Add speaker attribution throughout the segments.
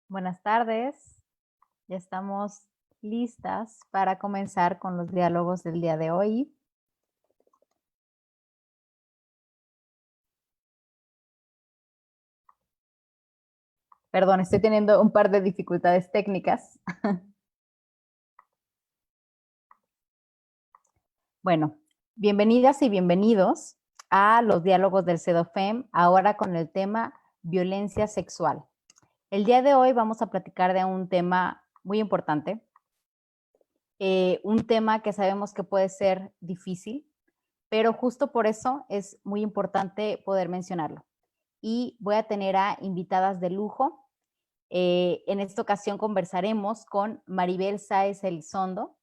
Speaker 1: Buenas tardes, ya estamos listas para comenzar con los diálogos del día de hoy. Perdón, estoy teniendo un par de dificultades técnicas. Bueno, bienvenidas y bienvenidos a los diálogos del CEDOFEM, ahora con el tema violencia sexual. El día de hoy vamos a platicar de un tema muy importante, un tema que sabemos que puede ser difícil, pero justo por eso es muy importante poder mencionarlo. Y voy a tener a invitadas de lujo. En esta ocasión conversaremos con Maribel Sáez Elizondo,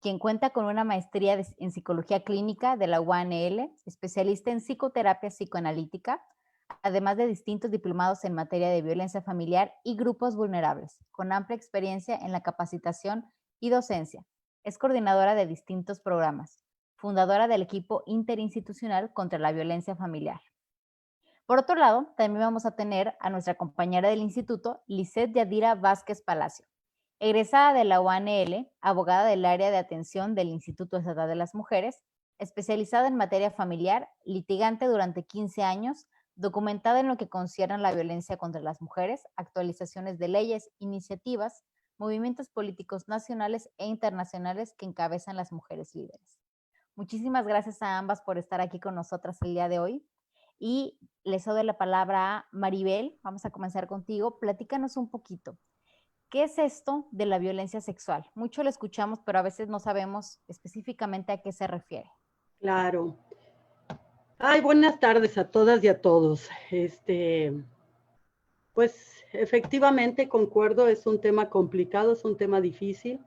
Speaker 1: quien cuenta con una maestría en psicología clínica de la UANL, especialista en psicoterapia psicoanalítica, además de distintos diplomados en materia de violencia familiar y grupos vulnerables, con amplia experiencia en la capacitación y docencia. Es coordinadora de distintos programas, fundadora del equipo interinstitucional contra la violencia familiar. Por otro lado, también vamos a tener a nuestra compañera del instituto, Lisette Yadira Vázquez Palacio, egresada de la UANL, abogada del área de atención del Instituto Estatal de las Mujeres, especializada en materia familiar, litigante durante 15 años, documentada en lo que concierne a la violencia contra las mujeres, actualizaciones de leyes, iniciativas, movimientos políticos nacionales e internacionales que encabezan las mujeres líderes. Muchísimas gracias a ambas por estar aquí con nosotras el día de hoy. Y les doy la palabra a Maribel. Vamos a comenzar contigo. Platícanos un poquito. ¿Qué es esto de la violencia sexual? Mucho lo escuchamos, pero a veces no sabemos específicamente a qué se refiere.
Speaker 2: Claro. Ay, buenas tardes a todas y a todos. Pues efectivamente concuerdo, es un tema complicado, es un tema difícil,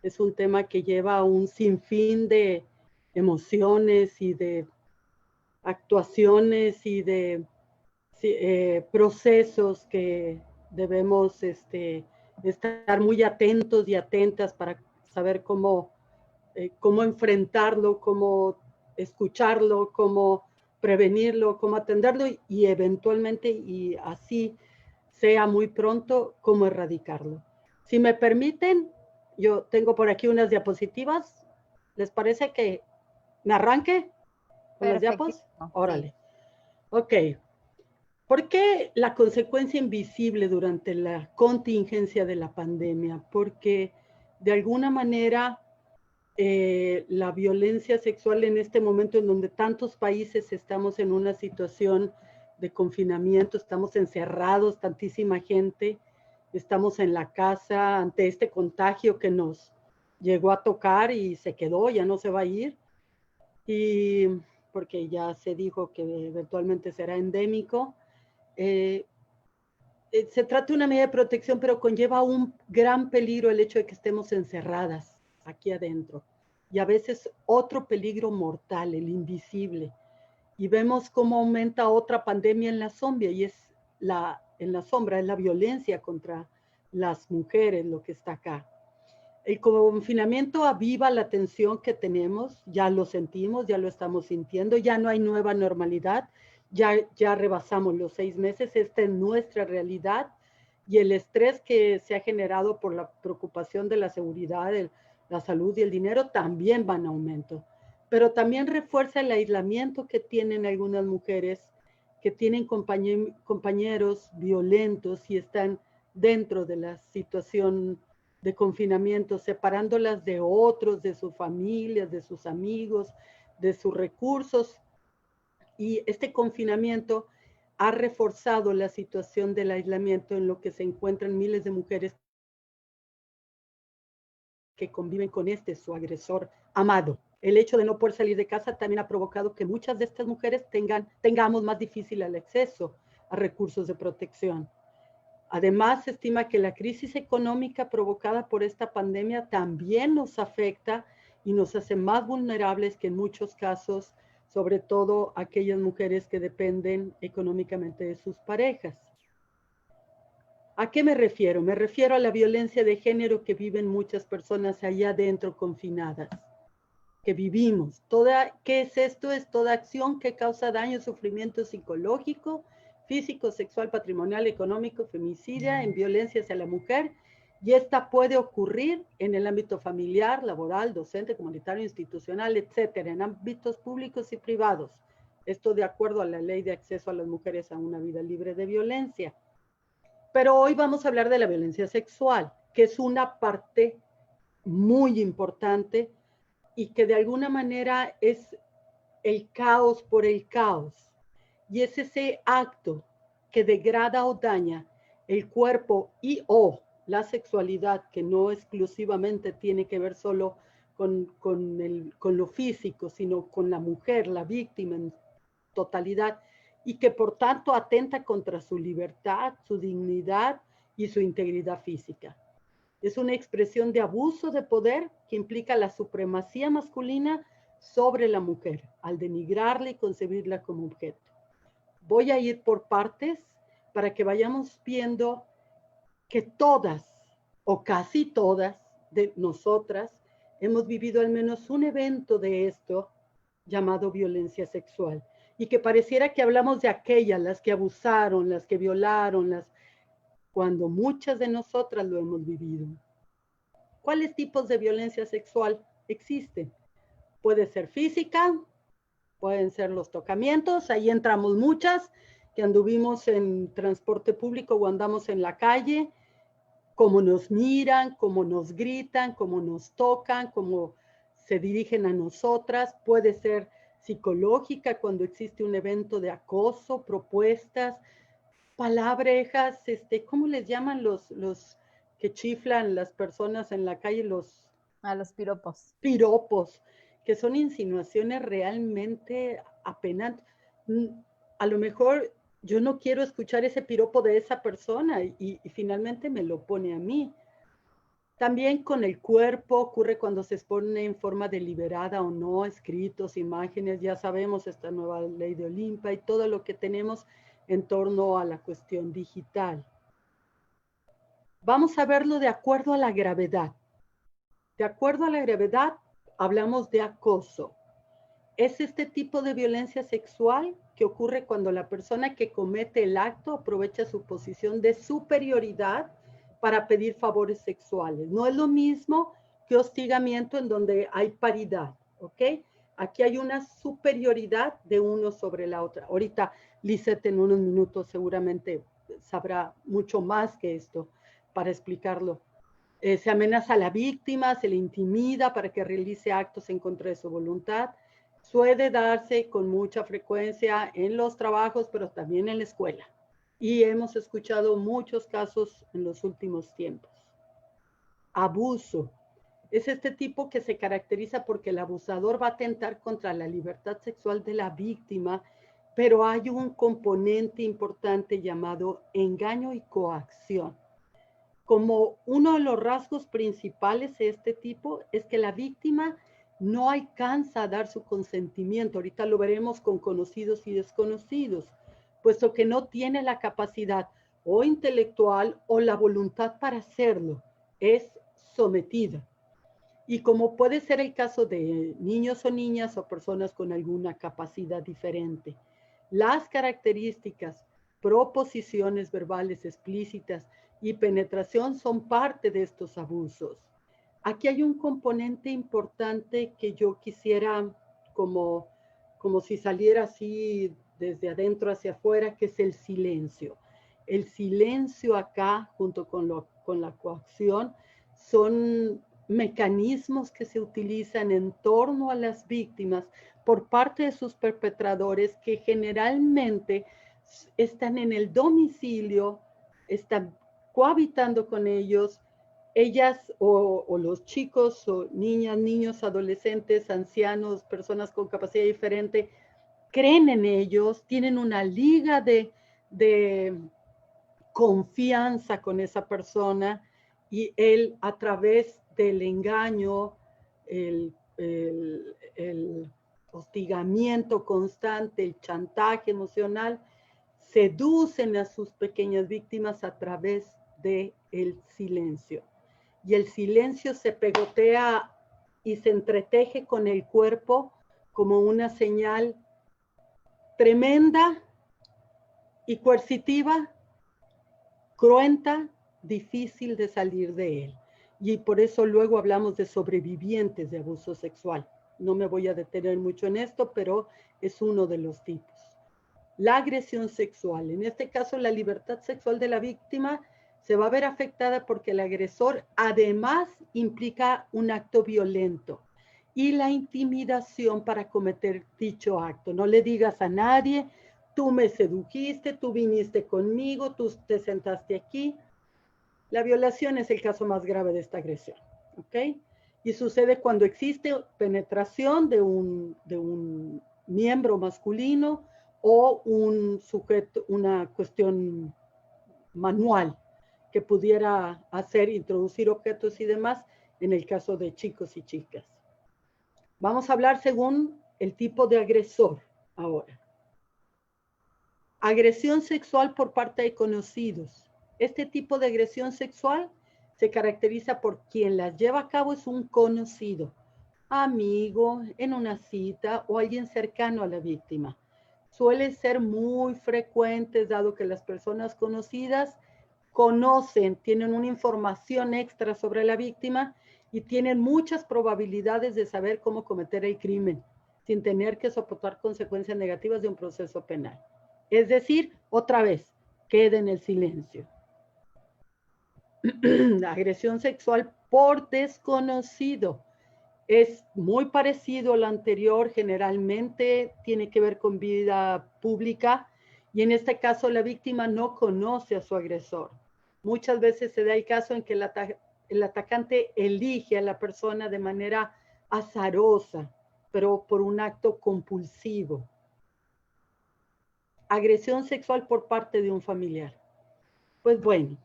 Speaker 2: es un tema que lleva un sinfín de emociones y de actuaciones y de procesos que debemos estar muy atentos y atentas para saber cómo enfrentarlo, cómo escucharlo, cómo prevenirlo, cómo atenderlo y eventualmente, y así sea muy pronto, cómo erradicarlo. Si me permiten, yo tengo por aquí unas diapositivas. ¿Les parece que me arranque con las diapos?
Speaker 1: Perfectísimo.
Speaker 2: Órale.
Speaker 1: Sí.
Speaker 2: Ok. ¿Por qué la consecuencia invisible durante la contingencia de la pandemia? Porque de alguna manera la violencia sexual en este momento en donde tantos países estamos en una situación de confinamiento, estamos encerrados, tantísima gente, estamos en la casa ante este contagio que nos llegó a tocar y se quedó, ya no se va a ir, y porque ya se dijo que eventualmente será endémico. Eh, Se trata de una medida de protección, pero conlleva un gran peligro el hecho de que estemos encerradas aquí adentro. Y a veces otro peligro mortal, el invisible. Y vemos cómo aumenta otra pandemia en la sombra, y en la sombra es la violencia contra las mujeres lo que está acá. El confinamiento aviva la tensión que tenemos, ya lo sentimos, ya lo estamos sintiendo, ya no hay nueva normalidad, ya rebasamos los 6 meses, esta es nuestra realidad, y el estrés que se ha generado por la preocupación de la seguridad, la salud y el dinero también van en aumento. Pero también refuerza el aislamiento que tienen algunas mujeres que tienen compañeros violentos y están dentro de la situación de confinamiento, separándolas de otros, de sus familias, de sus amigos, de sus recursos. Y este confinamiento ha reforzado la situación del aislamiento en lo que se encuentran miles de mujeres que conviven con su agresor amado. El hecho de no poder salir de casa también ha provocado que muchas de estas mujeres tengamos más difícil el acceso a recursos de protección. Además, se estima que la crisis económica provocada por esta pandemia también nos afecta y nos hace más vulnerables que en muchos casos, sobre todo aquellas mujeres que dependen económicamente de sus parejas. ¿A qué me refiero? Me refiero a la violencia de género que viven muchas personas allá adentro confinadas, que vivimos. ¿Qué es esto? Es toda acción que causa daño, sufrimiento psicológico, físico, sexual, patrimonial, económico, femicida, en violencia hacia la mujer, y esta puede ocurrir en el ámbito familiar, laboral, docente, comunitario, institucional, etcétera, en ámbitos públicos y privados. Esto de acuerdo a la Ley de Acceso a las Mujeres a una Vida Libre de Violencia. Pero hoy vamos a hablar de la violencia sexual, que es una parte muy importante y que de alguna manera es el caos por el caos. Y es ese acto que degrada o daña el cuerpo y o la sexualidad, que no exclusivamente tiene que ver solo con lo físico, sino con la mujer, la víctima en totalidad, y que por tanto atenta contra su libertad, su dignidad y su integridad física. Es una expresión de abuso de poder que implica la supremacía masculina sobre la mujer, al denigrarla y concebirla como objeto. Voy a ir por partes para que vayamos viendo que todas o casi todas de nosotras hemos vivido al menos un evento de esto llamado violencia sexual, y que pareciera que hablamos de aquellas, las que abusaron, las que violaron, cuando muchas de nosotras lo hemos vivido. ¿Cuáles tipos de violencia sexual existen? Puede ser física, pueden ser los tocamientos, ahí entramos muchas, que anduvimos en transporte público o andamos en la calle, cómo nos miran, cómo nos gritan, cómo nos tocan, cómo se dirigen a nosotras. Puede ser psicológica cuando existe un evento de acoso, propuestas, palabrejas, ¿cómo les llaman los que chiflan las personas en la calle?
Speaker 1: A los piropos.
Speaker 2: Piropos, que son insinuaciones realmente apenantes. A lo mejor yo no quiero escuchar ese piropo de esa persona y finalmente me lo pone a mí. También con el cuerpo ocurre cuando se expone en forma deliberada o no, escritos, imágenes, ya sabemos esta nueva ley de Olimpa y todo lo que tenemos en torno a la cuestión digital. Vamos a verlo de acuerdo a la gravedad. De acuerdo a la gravedad, hablamos de acoso. Es este tipo de violencia sexual que ocurre cuando la persona que comete el acto aprovecha su posición de superioridad para pedir favores sexuales. No es lo mismo que hostigamiento en donde hay paridad, ¿ok? Aquí hay una superioridad de uno sobre la otra. Ahorita Lisette en unos minutos seguramente sabrá mucho más que esto para explicarlo. Se amenaza a la víctima, se le intimida para que realice actos en contra de su voluntad. Suele darse con mucha frecuencia en los trabajos, pero también en la escuela. Y hemos escuchado muchos casos en los últimos tiempos. Abuso. Es este tipo que se caracteriza porque el abusador va a atentar contra la libertad sexual de la víctima, pero hay un componente importante llamado engaño y coacción. Como uno de los rasgos principales de este tipo es que la víctima no alcanza a dar su consentimiento. Ahorita lo veremos con conocidos y desconocidos, puesto que no tiene la capacidad o intelectual o la voluntad para hacerlo. Es sometida. Y como puede ser el caso de niños o niñas o personas con alguna capacidad diferente, las características, proposiciones verbales explícitas y penetración son parte de estos abusos. Aquí hay un componente importante que yo quisiera como si saliera así desde adentro hacia afuera, que es el silencio. El silencio acá, junto con la coacción, son mecanismos que se utilizan en torno a las víctimas por parte de sus perpetradores, que generalmente están en el domicilio, están cohabitando con ellos. Ellas o los chicos o niñas, niños, adolescentes, ancianos, personas con capacidad diferente, creen en ellos, tienen una liga de confianza con esa persona, y él, a través del engaño, el hostigamiento constante, el chantaje emocional, seducen a sus pequeñas víctimas a través del silencio. Y el silencio se pegotea y se entreteje con el cuerpo como una señal tremenda Y coercitiva, cruenta, difícil de salir de él. Y por eso luego hablamos de sobrevivientes de abuso sexual. No me voy a detener mucho en esto, pero es uno de los tipos. La agresión sexual, en este caso la libertad sexual de la víctima, se va a ver afectada porque el agresor además implica un acto violento y la intimidación para cometer dicho acto. No le digas a nadie, tú me sedujiste, tú viniste conmigo, tú te sentaste aquí. La violación es el caso más grave de esta agresión, ¿ok? Y sucede cuando existe penetración de un miembro masculino o un sujeto, una cuestión manual que pudiera hacer, introducir objetos y demás, en el caso de chicos y chicas. Vamos a hablar según el tipo de agresor ahora. Agresión sexual por parte de conocidos. Este tipo de agresión sexual se caracteriza por quien la lleva a cabo es un conocido, amigo, en una cita o alguien cercano a la víctima. Suele ser muy frecuente, dado que las personas conocidas conocen, tienen una información extra sobre la víctima y tienen muchas probabilidades de saber cómo cometer el crimen sin tener que soportar consecuencias negativas de un proceso penal. Es decir, otra vez, queda en el silencio. La agresión sexual por desconocido es muy parecido a lo anterior, generalmente tiene que ver con vida pública y en este caso la víctima no conoce a su agresor. Muchas veces se da el caso en que el atacante elige a la persona de manera azarosa, pero por un acto compulsivo. Agresión sexual por parte de un familiar. Pues bueno,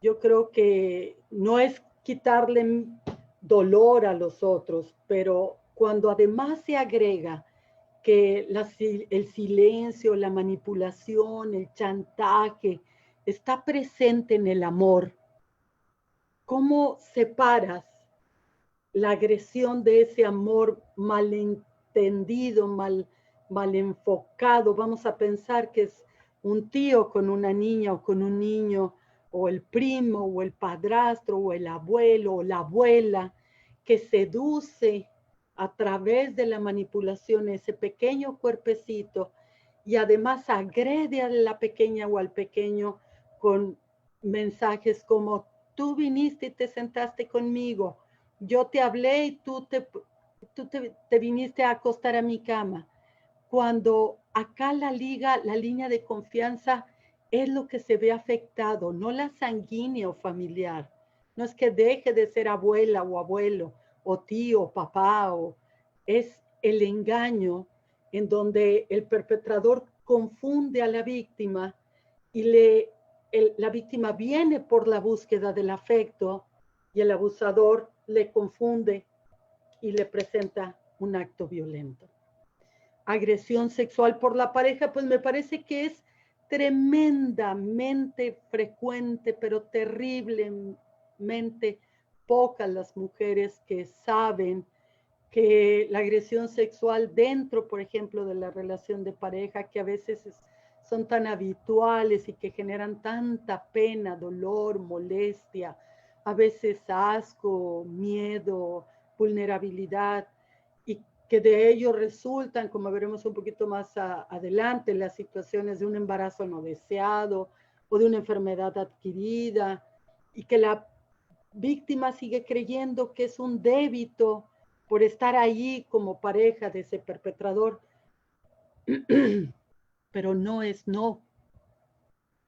Speaker 2: yo creo que no es quitarle dolor a los otros, pero cuando además se agrega que el silencio, la manipulación, el chantaje está presente en el amor, ¿cómo separas la agresión de ese amor malentendido, mal enfocado? Vamos a pensar que es un tío con una niña o con un niño, o el primo, o el padrastro, o el abuelo, o la abuela, que seduce a través de la manipulación ese pequeño cuerpecito y además agrede a la pequeña o al pequeño con mensajes como tú viniste y te sentaste conmigo, yo te hablé y tú te viniste a acostar a mi cama. Cuando acá la línea de confianza es lo que se ve afectado, no la sanguínea o familiar. No es que deje de ser abuela o abuelo, o tío, o papá, es el engaño en donde el perpetrador confunde a la víctima y la víctima viene por la búsqueda del afecto y el abusador le confunde y le presenta un acto violento. Agresión sexual por la pareja, pues me parece que es tremendamente frecuente, pero terriblemente pocas las mujeres que saben que la agresión sexual dentro, por ejemplo, de la relación de pareja, que a veces son tan habituales y que generan tanta pena, dolor, molestia, a veces asco, miedo, vulnerabilidad, y que de ello resultan, como veremos un poquito más adelante, las situaciones de un embarazo no deseado o de una enfermedad adquirida, y que la víctima sigue creyendo que es un débito por estar allí como pareja de ese perpetrador, pero no es no.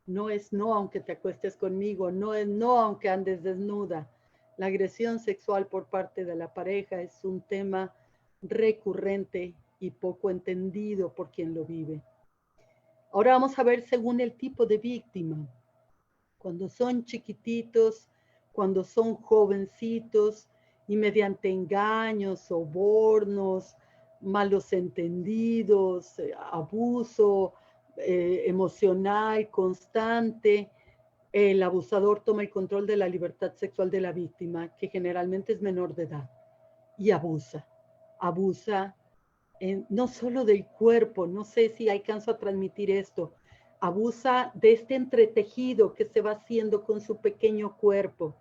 Speaker 2: No es no aunque te acuestes conmigo, no es no aunque andes desnuda. La agresión sexual por parte de la pareja es un tema recurrente y poco entendido por quien lo vive. Ahora vamos a ver según el tipo de víctima. Cuando son chiquititos, cuando son jovencitos y mediante engaños, sobornos, malos entendidos, abuso emocional constante, el abusador toma el control de la libertad sexual de la víctima, que generalmente es menor de edad, y abusa. Abusa no solo del cuerpo, no sé si alcanzo a transmitir esto, abusa de este entretejido que se va haciendo con su pequeño cuerpo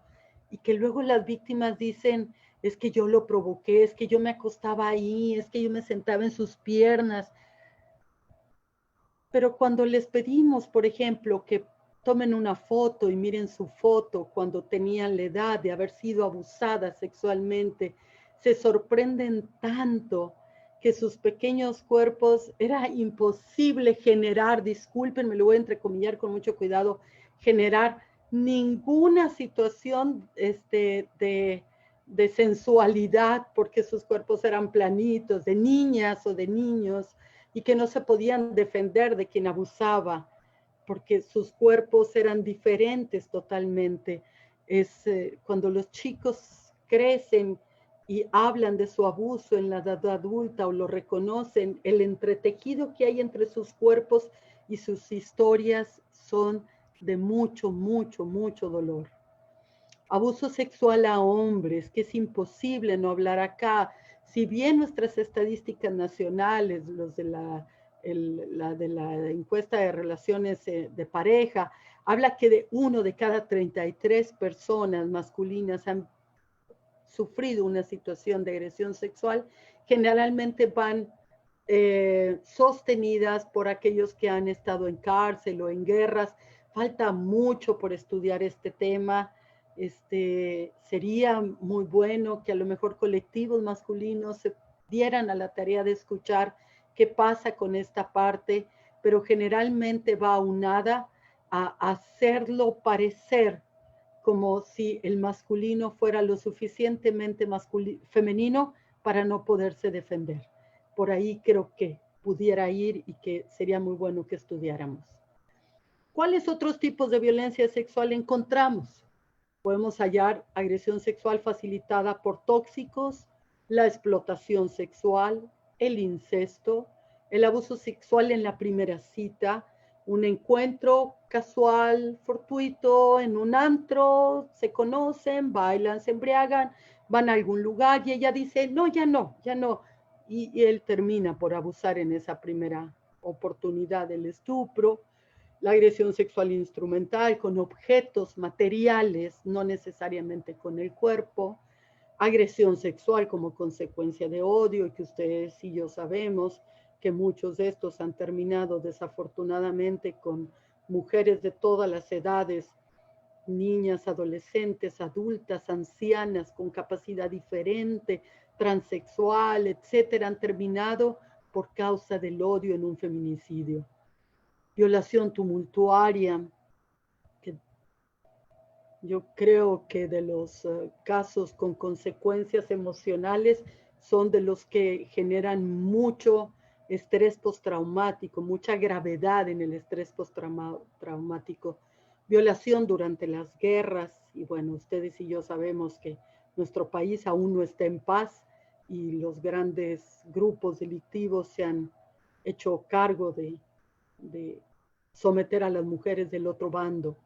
Speaker 2: y que luego las víctimas dicen, es que yo lo provoqué, es que yo me acostaba ahí, es que yo me sentaba en sus piernas. Pero cuando les pedimos, por ejemplo, que tomen una foto y miren su foto cuando tenían la edad de haber sido abusadas sexualmente, se sorprenden tanto que sus pequeños cuerpos era imposible generar, disculpen, me lo voy a entrecomillar con mucho cuidado, generar ninguna situación de sensualidad porque sus cuerpos eran planitos, de niñas o de niños, y que no se podían defender de quien abusaba, porque sus cuerpos eran diferentes totalmente. Cuando los chicos crecen y hablan de su abuso en la edad adulta o lo reconocen, el entretejido que hay entre sus cuerpos y sus historias son de mucho, mucho, mucho dolor. Abuso sexual a hombres, que es imposible no hablar acá. Si bien nuestras estadísticas nacionales, los de la encuesta de relaciones de pareja, habla que de 1 de cada 33 personas masculinas han sufrido una situación de agresión sexual, generalmente van sostenidas por aquellos que han estado en cárcel o en guerras. Falta mucho por estudiar este tema. Sería muy bueno que a lo mejor colectivos masculinos se dieran a la tarea de escuchar qué pasa con esta parte, pero generalmente va aunada a hacerlo parecer como si el masculino fuera lo suficientemente femenino para no poderse defender. Por ahí creo que pudiera ir y que sería muy bueno que estudiáramos. ¿Cuáles otros tipos de violencia sexual encontramos? Podemos hallar agresión sexual facilitada por tóxicos, la explotación sexual, el incesto, el abuso sexual en la primera cita, un encuentro casual, fortuito, en un antro, se conocen, bailan, se embriagan, van a algún lugar y ella dice, no, ya no, ya no. Y él termina por abusar en esa primera oportunidad del estupro. La agresión sexual instrumental con objetos materiales, no necesariamente con el cuerpo. Agresión sexual como consecuencia de odio, y que ustedes y yo sabemos que muchos de estos han terminado desafortunadamente con mujeres de todas las edades, niñas, adolescentes, adultas, ancianas con capacidad diferente, transexual, etcétera, han terminado por causa del odio en un feminicidio. Violación tumultuaria, que yo creo que de los casos con consecuencias emocionales son de los que generan mucho estrés postraumático, mucha gravedad en el estrés postraumático. Violación durante las guerras, y bueno, ustedes y yo sabemos que nuestro país aún no está en paz y los grandes grupos delictivos se han hecho cargo de someter a las mujeres del otro bando.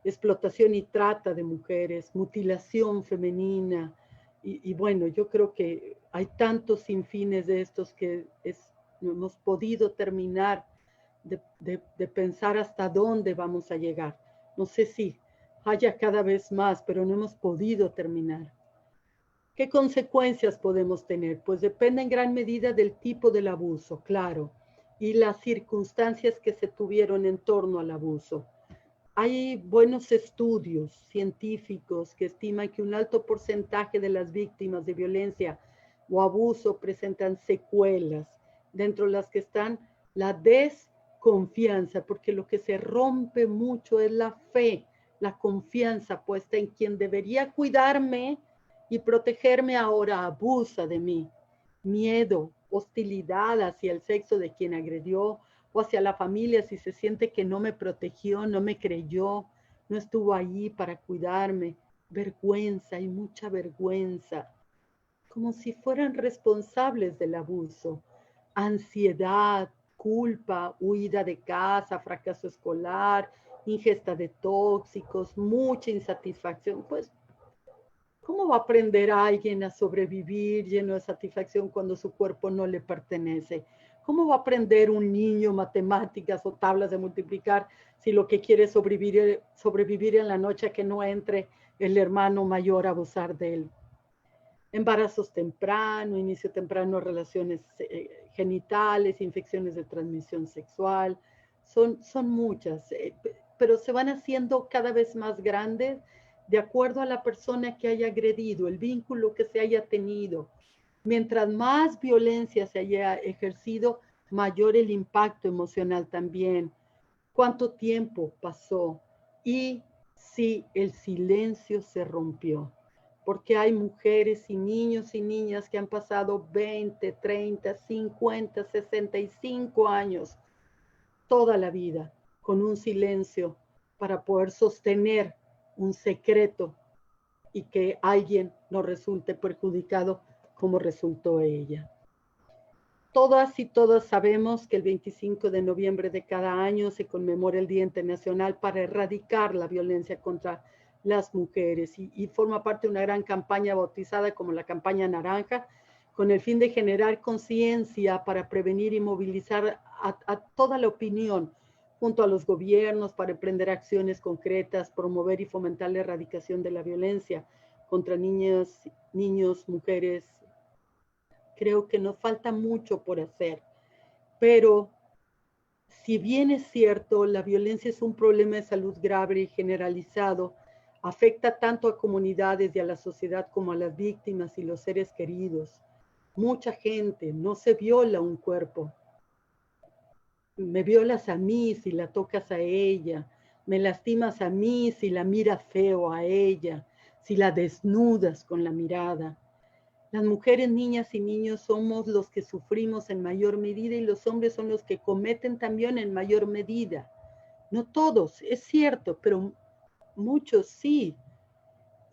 Speaker 2: Explotación y trata de mujeres, mutilación femenina, y bueno, yo creo que hay tantos sinfines de estos que no hemos podido terminar de pensar hasta dónde vamos a llegar. No sé si haya cada vez más, pero no hemos podido terminar. ¿Qué consecuencias podemos tener? Pues depende en gran medida del tipo del abuso, claro, y las circunstancias que se tuvieron en torno al abuso. Hay buenos estudios científicos que estiman que un alto porcentaje de las víctimas de violencia o abuso presentan secuelas, dentro de las que están la desconfianza, porque lo que se rompe mucho es la fe, la confianza puesta en quien debería cuidarme y protegerme ahora abusa de mí. Miedo, hostilidad hacia el sexo de quien agredió, o hacia la familia si se siente que no me protegió, no me creyó, no estuvo allí para cuidarme. Vergüenza, y mucha vergüenza, como si fueran responsables del abuso. Ansiedad, culpa, huida de casa, fracaso escolar, ingesta de tóxicos, mucha insatisfacción. Pues, ¿cómo va a aprender a alguien a sobrevivir lleno de satisfacción cuando su cuerpo no le pertenece? ¿Cómo va a aprender un niño matemáticas o tablas de multiplicar si lo que quiere es sobrevivir en la noche a que no entre el hermano mayor a abusar de él? Embarazos temprano, inicio temprano de relaciones genitales, infecciones de transmisión sexual, son muchas, pero se van haciendo cada vez más grandes de acuerdo a la persona que haya agredido, el vínculo que se haya tenido. Mientras más violencia se haya ejercido, mayor el impacto emocional también. ¿Cuánto tiempo pasó? Y si el silencio se rompió, porque hay mujeres y niñas que han pasado 20, 30, 50, 65 años, toda la vida, con un silencio para poder sostener un secreto y que alguien no resulte perjudicado como resultó ella. Todas y todos sabemos que el 25 de noviembre de cada año se conmemora el Día Internacional para erradicar la violencia contra las mujeres y forma parte de una gran campaña bautizada como la campaña naranja, con el fin de generar conciencia para prevenir y movilizar a toda la opinión junto a los gobiernos para emprender acciones concretas, promover y fomentar la erradicación de la violencia contra niñas, niños, mujeres. Creo que nos falta mucho por hacer, pero si bien es cierto, la violencia es un problema de salud grave y generalizado, afecta tanto a comunidades y a la sociedad como a las víctimas y los seres queridos. Mucha gente, no se viola un cuerpo. Me violas a mí si la tocas a ella, me lastimas a mí si la miras feo a ella, si la desnudas con la mirada. Las mujeres, niñas y niños somos los que sufrimos en mayor medida y los hombres son los que cometen también en mayor medida. No todos, es cierto, pero muchos sí.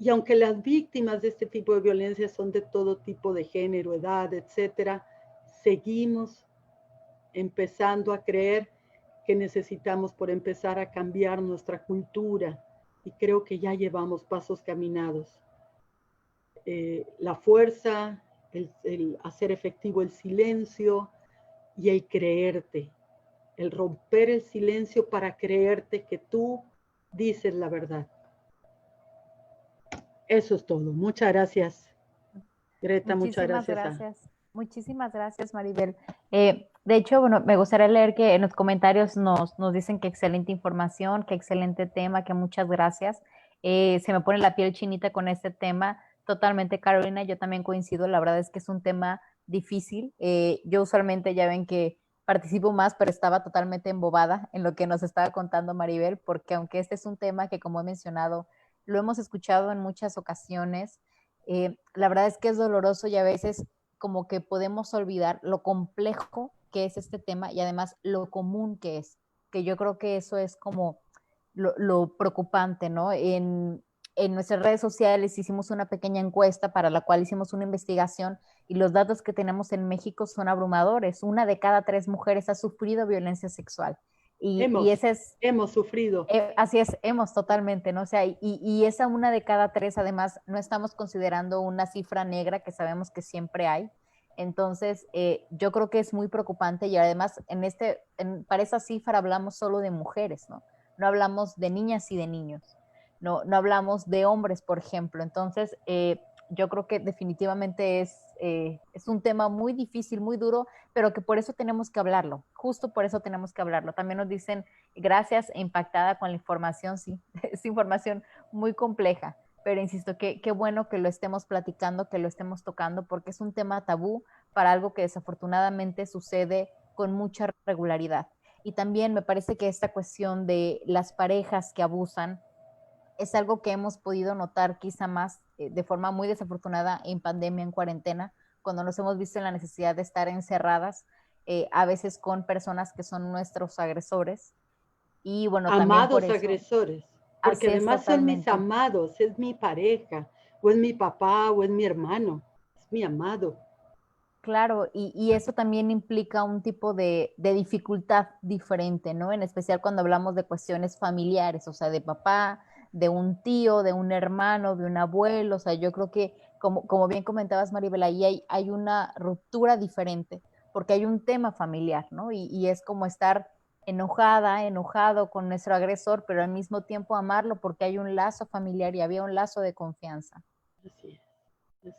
Speaker 2: Y aunque las víctimas de este tipo de violencia son de todo tipo de género, edad, etcétera, seguimos empezando a creer que necesitamos por empezar a cambiar nuestra cultura y creo que ya llevamos pasos caminados. La fuerza, el hacer efectivo el silencio y el creerte, el romper el silencio para creerte que tú dices la verdad. Eso es todo. Muchas gracias, Greta. Muchas
Speaker 1: Muchísimas
Speaker 2: gracias
Speaker 1: gracias. Muchísimas gracias, Maribel. De hecho, bueno, me gustaría leer que en los comentarios nos dicen que excelente información, que excelente tema, que muchas gracias. Se me pone la piel chinita con este tema. Totalmente, Carolina, yo también coincido. La verdad es que es un tema difícil. Yo usualmente ya ven que participo más, pero estaba totalmente embobada en lo que nos estaba contando Maribel, porque aunque este es un tema que, como he mencionado, lo hemos escuchado en muchas ocasiones, la verdad es que es doloroso y a veces como que podemos olvidar lo complejo que es este tema y además lo común que es, que yo creo que eso es como lo preocupante, ¿no? En nuestras redes sociales hicimos una pequeña encuesta para la cual hicimos una investigación y los datos que tenemos en México son abrumadores. Una de cada 3 mujeres ha sufrido violencia sexual. Y ese es,
Speaker 2: hemos sufrido.
Speaker 1: así es, hemos totalmente, ¿no? O sea, y esa una de cada 3, además, no estamos considerando una cifra negra que sabemos que siempre hay. Entonces, yo creo que es muy preocupante y además para esa cifra hablamos solo de mujeres, ¿no? No hablamos de niñas y de niños, no hablamos de hombres, por ejemplo. Entonces, yo creo que definitivamente es un tema muy difícil, muy duro, pero que por eso tenemos que hablarlo, justo por eso tenemos que hablarlo. También nos dicen gracias e impactada con la información, sí, es información muy compleja, pero insisto, qué bueno que lo estemos platicando, que lo estemos tocando, porque es un tema tabú para algo que desafortunadamente sucede con mucha regularidad. Y también me parece que esta cuestión de las parejas que abusan es algo que hemos podido notar quizá más de forma muy desafortunada en pandemia, en cuarentena, cuando nos hemos visto en la necesidad de estar encerradas, a veces con personas que son nuestros agresores. Y bueno, también por
Speaker 2: Amados
Speaker 1: eso,
Speaker 2: agresores, porque
Speaker 1: así es
Speaker 2: además son mis
Speaker 1: totalmente.
Speaker 2: amados, es mi pareja, o es mi papá, o es mi hermano, es mi amado.
Speaker 1: Claro, y eso también implica un tipo de dificultad diferente, ¿no? En especial cuando hablamos de cuestiones familiares, o sea, de papá, de un tío, de un hermano, de un abuelo, o sea, yo creo que, como bien comentabas, Maribel, ahí hay una ruptura diferente, porque hay un tema familiar, ¿no? Y es como estar enojado con nuestro agresor, pero al mismo tiempo amarlo porque hay un lazo familiar y había un lazo de confianza.
Speaker 2: Así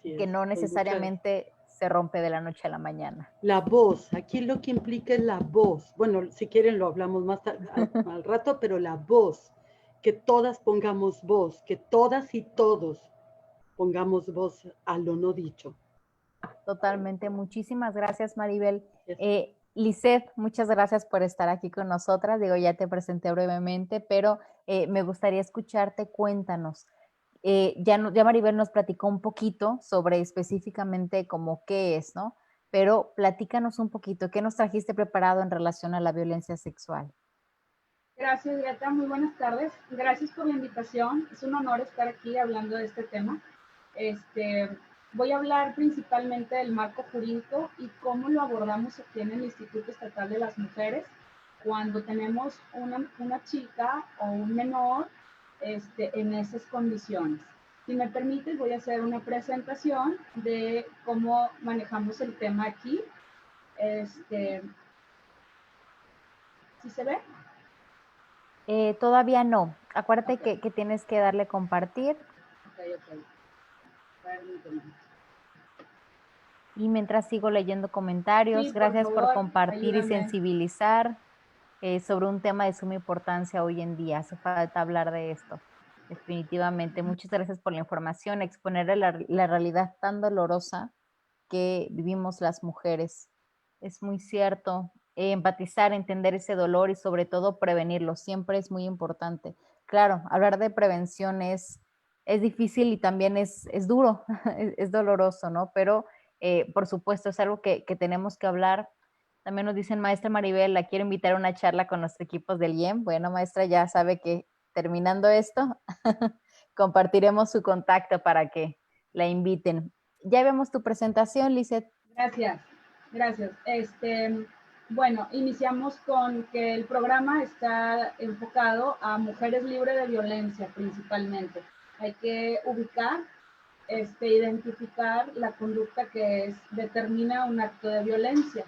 Speaker 1: Que
Speaker 2: es.
Speaker 1: no
Speaker 2: Con
Speaker 1: necesariamente se rompe de la noche a la mañana.
Speaker 2: La voz, aquí lo que implica es la voz. Bueno, si quieren lo hablamos más al rato, pero la voz, que todas pongamos voz, que todas y todos pongamos voz a lo no dicho.
Speaker 1: Totalmente. Muchísimas gracias, Maribel. Lisette, muchas gracias por estar aquí con nosotras. Digo, ya te presenté brevemente, pero me gustaría escucharte. Cuéntanos. Ya Maribel nos platicó un poquito sobre específicamente como qué es, ¿no? Pero platícanos un poquito, ¿qué nos trajiste preparado en relación a la violencia sexual?
Speaker 3: Gracias, Greta. Muy buenas tardes. Gracias por la invitación. Es un honor estar aquí hablando de este tema. Voy a hablar principalmente del marco jurídico y cómo lo abordamos aquí en el Instituto Estatal de las Mujeres cuando tenemos una chica o un menor en esas condiciones. Si me permites, voy a hacer una presentación de cómo manejamos el tema aquí. ¿Sí se ve?
Speaker 1: Todavía no. Acuérdate que tienes que darle compartir.
Speaker 3: Ok. Permíteme.
Speaker 1: Y mientras sigo leyendo comentarios,
Speaker 3: Sí,
Speaker 1: gracias por
Speaker 3: favor,
Speaker 1: compartir y
Speaker 3: ayúdame.
Speaker 1: sensibilizar sobre un tema de suma importancia hoy en día. Hace falta hablar de esto, definitivamente. Muchas gracias por la información, exponer la realidad tan dolorosa que vivimos las mujeres. Es muy cierto. Empatizar, entender ese dolor y sobre todo prevenirlo, siempre es muy importante. Claro, hablar de prevención es difícil y también es duro, es doloroso, ¿no? Pero por supuesto es algo que tenemos que hablar. También nos dicen, maestra Maribel, la quiero invitar a una charla con los equipos del IEM. Bueno, maestra, ya sabe que terminando esto, compartiremos su contacto para que la inviten. Ya vemos tu presentación, Lisette.
Speaker 3: Gracias. Bueno, iniciamos con que el programa está enfocado a mujeres libres de violencia principalmente. Hay que ubicar, identificar la conducta que determina un acto de violencia.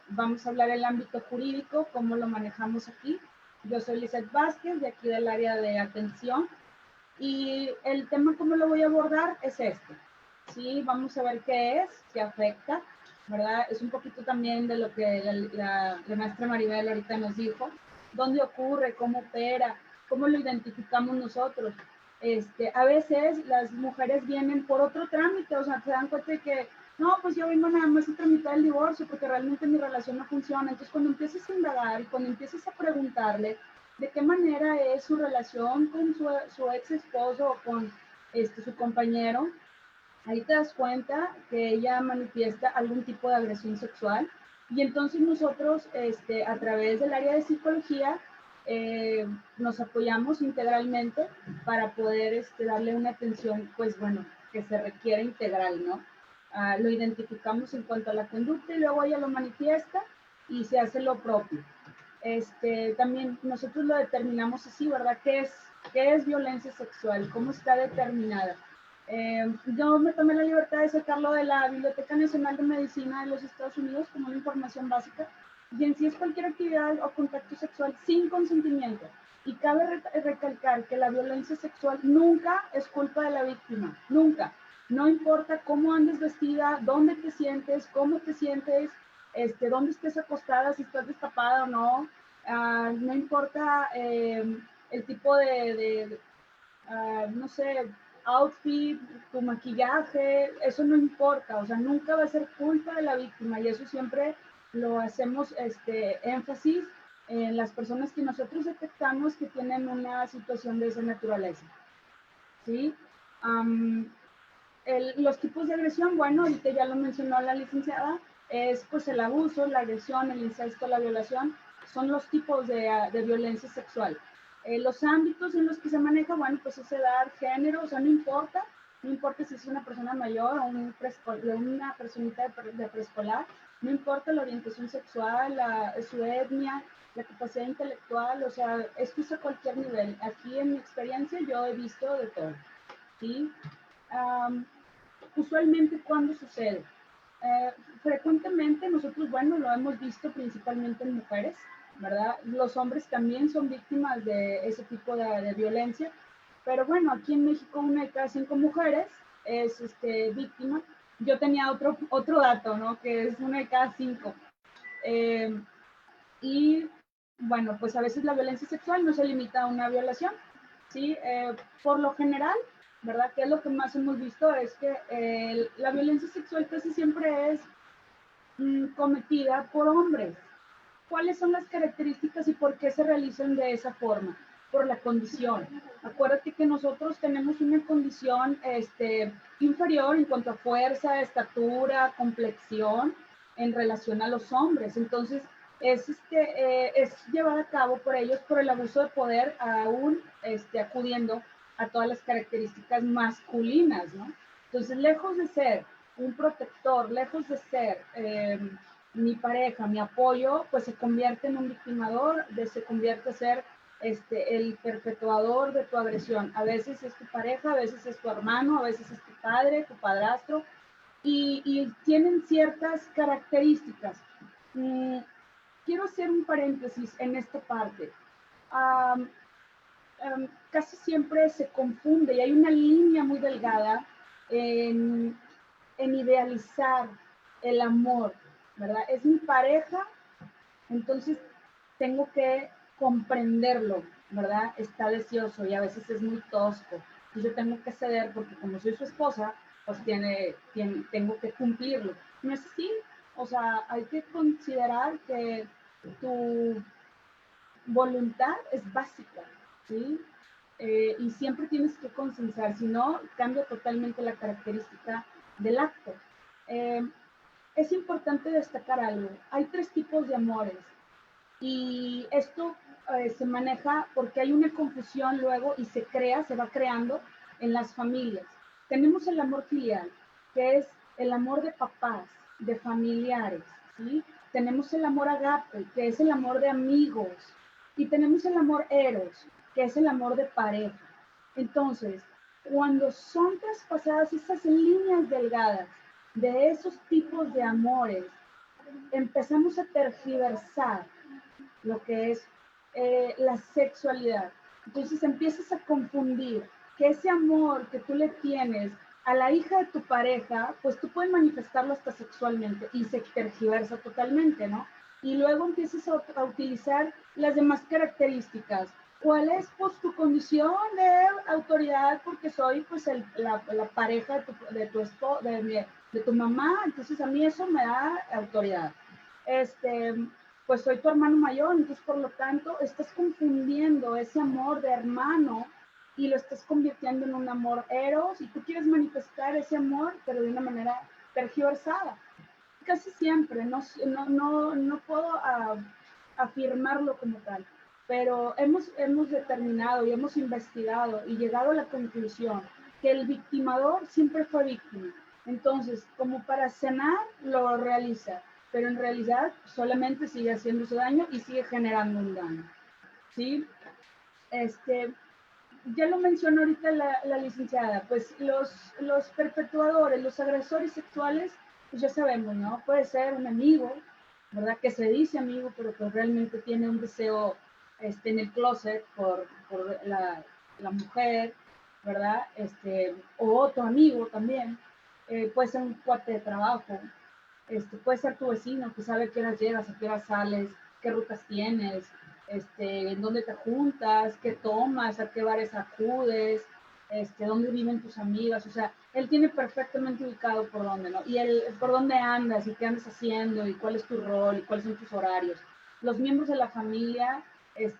Speaker 3: Vamos a hablar del ámbito jurídico, cómo lo manejamos aquí. Yo soy Lisette Vázquez, de aquí del área de atención, y el tema cómo lo voy a abordar es este. Sí, vamos a ver qué es, qué afecta, ¿verdad? Es un poquito también de lo que la maestra Maribel ahorita nos dijo, dónde ocurre, cómo opera, cómo lo identificamos nosotros. A veces las mujeres vienen por otro trámite, o sea, se dan cuenta de que no, pues yo vengo nada más a tramitar el divorcio porque realmente mi relación no funciona. Entonces, cuando empiezas a indagar y cuando empiezas a preguntarle de qué manera es su relación con su ex esposo o con su compañero, ahí te das cuenta que ella manifiesta algún tipo de agresión sexual. Y entonces nosotros, a través del área de psicología, nos apoyamos integralmente para poder darle una atención, pues bueno, que se requiere integral, ¿no? Lo identificamos en cuanto a la conducta y luego ella lo manifiesta y se hace lo propio. También nosotros lo determinamos así, ¿verdad? ¿Qué es violencia sexual? ¿Cómo está determinada? Yo me tomé la libertad de sacarlo de la Biblioteca Nacional de Medicina de los Estados Unidos como una información básica, y en sí es cualquier actividad o contacto sexual sin consentimiento. Y cabe recalcar que la violencia sexual nunca es culpa de la víctima, nunca. No importa cómo andes vestida, dónde te sientes, cómo te sientes, dónde estés acostada, si estás destapada o no, no importa el tipo no sé, outfit, tu maquillaje, eso no importa, o sea, nunca va a ser culpa de la víctima y eso siempre lo hacemos énfasis en las personas que nosotros detectamos que tienen una situación de esa naturaleza. ¿Sí? Los tipos de agresión, bueno, ahorita ya lo mencionó la licenciada, es pues el abuso, la agresión, el incesto, la violación, son los tipos de violencia sexual. Los ámbitos en los que se maneja, bueno, pues es edad, género, o sea, no importa si es una persona mayor o una personita de preescolar, no importa la orientación sexual, su etnia, la capacidad intelectual, o sea, esto es a cualquier nivel. Aquí en mi experiencia yo he visto de todo, ¿sí? Usualmente, ¿cuándo sucede? frecuentemente nosotros, bueno, lo hemos visto principalmente en mujeres, ¿verdad? Los hombres también son víctimas de ese tipo de violencia, pero bueno, aquí en México 1 de cada 5 mujeres es víctima. Yo tenía otro dato, ¿no? Que es 1 de cada 5. Y bueno, pues a veces la violencia sexual no se limita a una violación, ¿sí? Por lo general, ¿verdad? Que es lo que más hemos visto, es que la violencia sexual casi siempre es cometida por hombres. ¿Cuáles son las características y por qué se realizan de esa forma? Por la condición. Acuérdate que nosotros tenemos una condición inferior en cuanto a fuerza, estatura, complexión en relación a los hombres. Entonces, es llevada a cabo por ellos por el abuso de poder, aún acudiendo a todas las características masculinas, ¿no? Entonces, lejos de ser un protector, lejos de ser mi pareja, mi apoyo, pues se convierte en un victimador, se convierte a ser el perpetuador de tu agresión. A veces es tu pareja, a veces es tu hermano, a veces es tu padre, tu padrastro, y tienen ciertas características. Quiero hacer un paréntesis en esta parte. Casi siempre se confunde y hay una línea muy delgada en idealizar el amor, ¿verdad? Es mi pareja, entonces tengo que comprenderlo, ¿verdad? Está deseoso y a veces es muy tosco. Y yo tengo que ceder porque como soy su esposa, pues tengo que cumplirlo. No es así. O sea, hay que considerar que tu voluntad es básica, ¿sí? Y siempre tienes que consensuar, si no, cambia totalmente la característica del acto. Es importante destacar algo. Hay 3 tipos de amores y esto se maneja porque hay una confusión luego y se va creando en las familias. Tenemos el amor filial, que es el amor de papás, de familiares, ¿sí? Tenemos el amor agape, que es el amor de amigos, y tenemos el amor eros, que es el amor de pareja. Entonces, cuando son traspasadas esas líneas delgadas de esos tipos de amores, empezamos a tergiversar lo que es la sexualidad. Entonces empiezas a confundir que ese amor que tú le tienes a la hija de tu pareja, pues tú puedes manifestarlo hasta sexualmente y se tergiversa totalmente, ¿no? Y luego empiezas a utilizar las demás características. ¿Cuál es pues tu condición de autoridad? Porque soy pues la pareja de tu mamá, entonces a mí eso me da autoridad. Pues soy tu hermano mayor, entonces por lo tanto estás confundiendo ese amor de hermano y lo estás convirtiendo en un amor eros y tú quieres manifestar ese amor pero de una manera tergiversada. Casi siempre, no puedo afirmarlo como tal, pero hemos determinado y hemos investigado y llegado a la conclusión que el victimador siempre fue víctima. Entonces, como para sanar, lo realiza, pero en realidad solamente sigue haciéndose daño y sigue generando un daño, ¿sí? Ya lo mencionó ahorita la licenciada, pues los perpetuadores, los agresores sexuales, pues ya sabemos, ¿no? Puede ser un amigo, ¿verdad? Que se dice amigo, pero que realmente tiene un deseo en el closet por la mujer, ¿verdad? O otro amigo también. Puede ser un cuate de trabajo, puede ser tu vecino que sabe qué horas llegas, a qué horas sales, qué rutas tienes, en dónde te juntas, qué tomas, a qué bares acudes, dónde viven tus amigas, o sea, él tiene perfectamente ubicado por dónde, ¿no? Y por dónde andas y qué andas haciendo y cuál es tu rol y cuáles son tus horarios. Los miembros de la familia,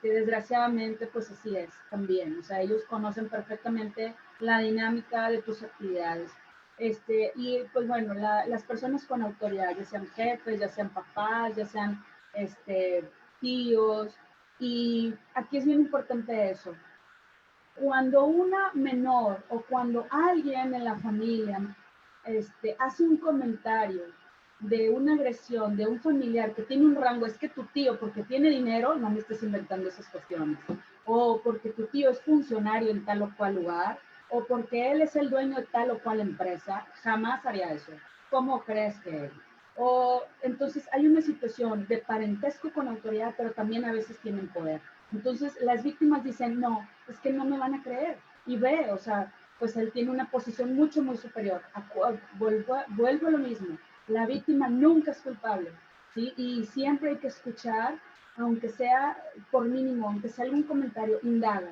Speaker 3: desgraciadamente, pues así es también, o sea, ellos conocen perfectamente la dinámica de tus actividades. Y pues bueno, las personas con autoridad, ya sean jefes, ya sean papás, ya sean tíos, y aquí es bien importante eso. Cuando una menor o cuando alguien en la familia hace un comentario de una agresión de un familiar que tiene un rango, es que tu tío porque tiene dinero, no me estés inventando esas cuestiones, o porque tu tío es funcionario en tal o cual lugar, o porque él es el dueño de tal o cual empresa, jamás haría eso. ¿cómo crees que? O entonces hay una situación de parentesco con autoridad, pero también a veces tienen poder. Entonces las víctimas dicen, no, es que no me van a creer. Y ve, o sea, pues él tiene una posición mucho, muy superior. Vuelvo a lo mismo. La víctima nunca es culpable, ¿sí? Y siempre hay que escuchar, aunque sea por mínimo, aunque sea algún comentario, indaga.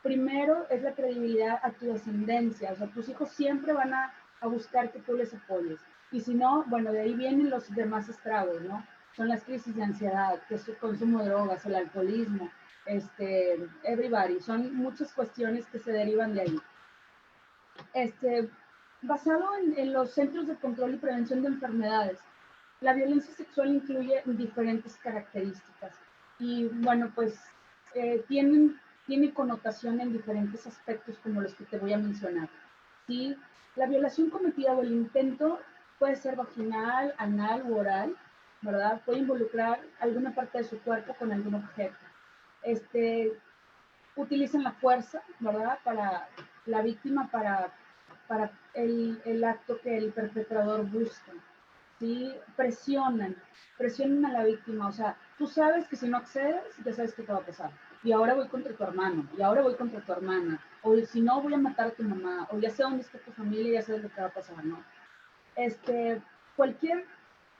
Speaker 3: Primero es la credibilidad a tu descendencia, o sea, tus hijos siempre van a buscar que tú les apoyes. Y si no, bueno, de ahí vienen los demás estragos, ¿no? Son las crisis de ansiedad, que es el consumo de drogas, el alcoholismo, everybody, son muchas cuestiones que se derivan de ahí. Basado en los Centros de Control y Prevención de Enfermedades, la violencia sexual incluye diferentes características y, bueno, pues tiene connotación en diferentes aspectos como los que te voy a mencionar. ¿Sí? La violación cometida o el intento puede ser vaginal, anal u oral, ¿verdad? Puede involucrar alguna parte de su cuerpo con algún objeto. Utilizan la fuerza, ¿verdad? Para la víctima, para el acto que el perpetrador busca. ¿Sí? Presionan a la víctima, o sea, tú sabes que si no accedes, ya sabes qué te va a pasar. Y ahora voy contra tu hermano, y ahora voy contra tu hermana, o si no voy a matar a tu mamá, o ya sé dónde está tu familia, ya sabes lo que va a pasar, ¿no? Cualquier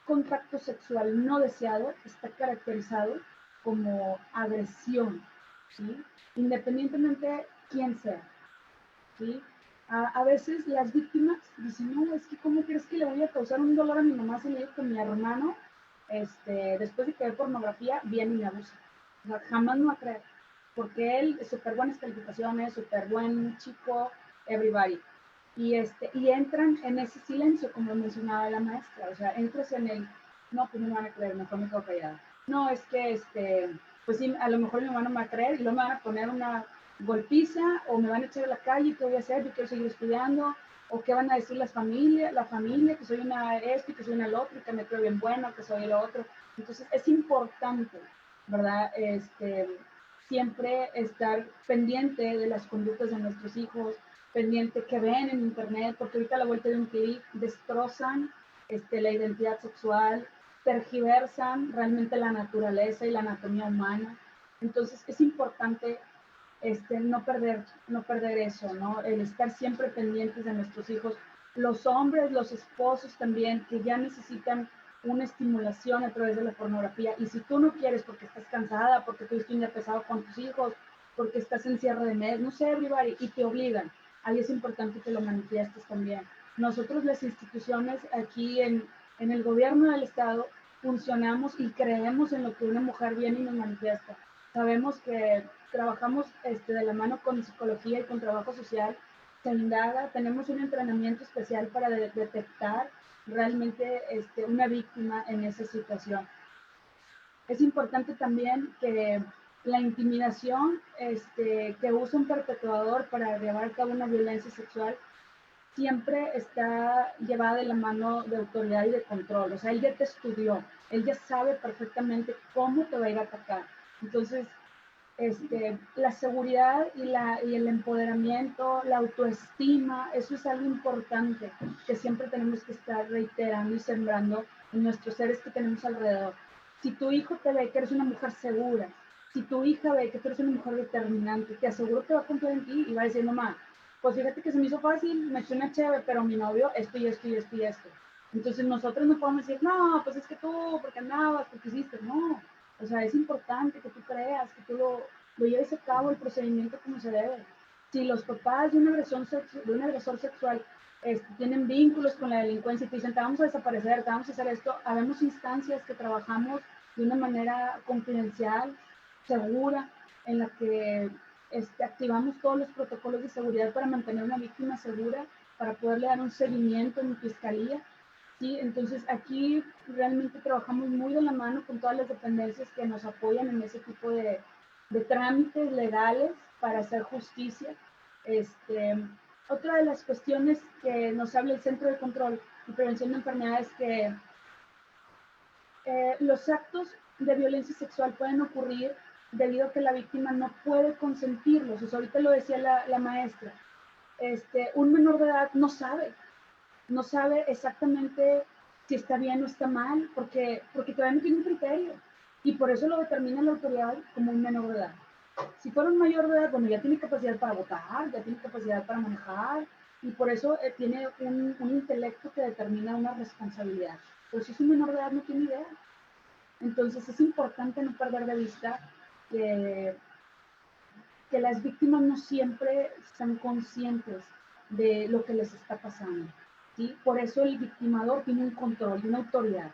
Speaker 3: contacto sexual no deseado está caracterizado como agresión, ¿sí? Independientemente quién sea, ¿sí? A veces las víctimas dicen, no, es que ¿cómo crees que le voy a causar un dolor a mi mamá si le digo que mi hermano, después de que ve pornografía, viene y me abusa? O sea, jamás me va a creer, porque él es súper buenas calificaciones, súper buen chico, everybody. Y entran en ese silencio, como mencionaba la maestra, o sea, entras en el, no, pues no me van a creer, mejor me quedo callada. No, es que, pues sí, a lo mejor mi mamá no me va a creer y luego me van a poner una golpiza o me van a echar a la calle, ¿qué voy a hacer? Yo quiero seguir estudiando, o qué van a decir la familia, que soy una esto y que soy una lo otro, y que me creo bien bueno, que soy lo otro. Entonces es importante, ¿verdad? Siempre estar pendiente de las conductas de nuestros hijos, pendiente que ven en internet, porque ahorita a la vuelta de un clic destrozan la identidad sexual, tergiversan realmente la naturaleza y la anatomía humana. Entonces es importante no perder eso, ¿no? El estar siempre pendientes de nuestros hijos. Los hombres, los esposos también, que ya necesitan una estimulación a través de la pornografía. Y si tú no quieres porque estás cansada, porque tuviste un día pesado con tus hijos, porque estás en cierre de mes, no sé, everybody, y te obligan, ahí es importante que lo manifiestes también. Nosotros las instituciones aquí en el gobierno del estado funcionamos y creemos en lo que una mujer viene y nos manifiesta. Sabemos que trabajamos de la mano con psicología y con trabajo social, se indaga, tenemos un entrenamiento especial para detectar realmente una víctima en esa situación. Es importante también que la intimidación que usa un perpetrador para llevar a cabo una violencia sexual siempre está llevada de la mano de autoridad y de control. O sea, él ya te estudió, él ya sabe perfectamente cómo te va a ir a atacar. Entonces, la seguridad y el empoderamiento, la autoestima, eso es algo importante que siempre tenemos que estar reiterando y sembrando en nuestros seres que tenemos alrededor. Si tu hijo te ve que eres una mujer segura, si tu hija ve que tú eres una mujer determinante, te aseguro que va a confiar en ti y va a decir, mamá, pues fíjate que se me hizo fácil, me eché una chévere, pero mi novio esto y esto y esto y esto. Entonces nosotros no podemos decir, no, pues es que tú, porque andabas, porque hiciste, no. O sea, es importante que tú creas, que tú lo lleves a cabo el procedimiento como se debe. Si los papás de un agresor sexual tienen vínculos con la delincuencia y te dicen, te vamos a desaparecer, te vamos a hacer esto, habemos instancias que trabajamos de una manera confidencial, segura, en la que activamos todos los protocolos de seguridad para mantener a una víctima segura, para poderle dar un seguimiento en fiscalía. Sí, entonces aquí realmente trabajamos muy de la mano con todas las dependencias que nos apoyan en ese tipo de trámites legales para hacer justicia. Otra de las cuestiones que nos habla el Centro de Control y Prevención de Enfermedades es que los actos de violencia sexual pueden ocurrir debido a que la víctima no puede consentirlos. O sea, ahorita lo decía la maestra. Un menor de edad no sabe. no sabe exactamente si está bien o está mal, porque todavía no tiene un criterio. Y por eso lo determina la autoridad como un menor de edad. Si fuera un mayor de edad, bueno, ya tiene capacidad para votar, ya tiene capacidad para manejar, y por eso tiene un intelecto que determina una responsabilidad. Pero si es un menor de edad, no tiene idea. Entonces es importante no perder de vista que, que las víctimas no siempre están conscientes de lo que les está pasando, ¿sí? Por eso el victimador tiene un control y una autoridad,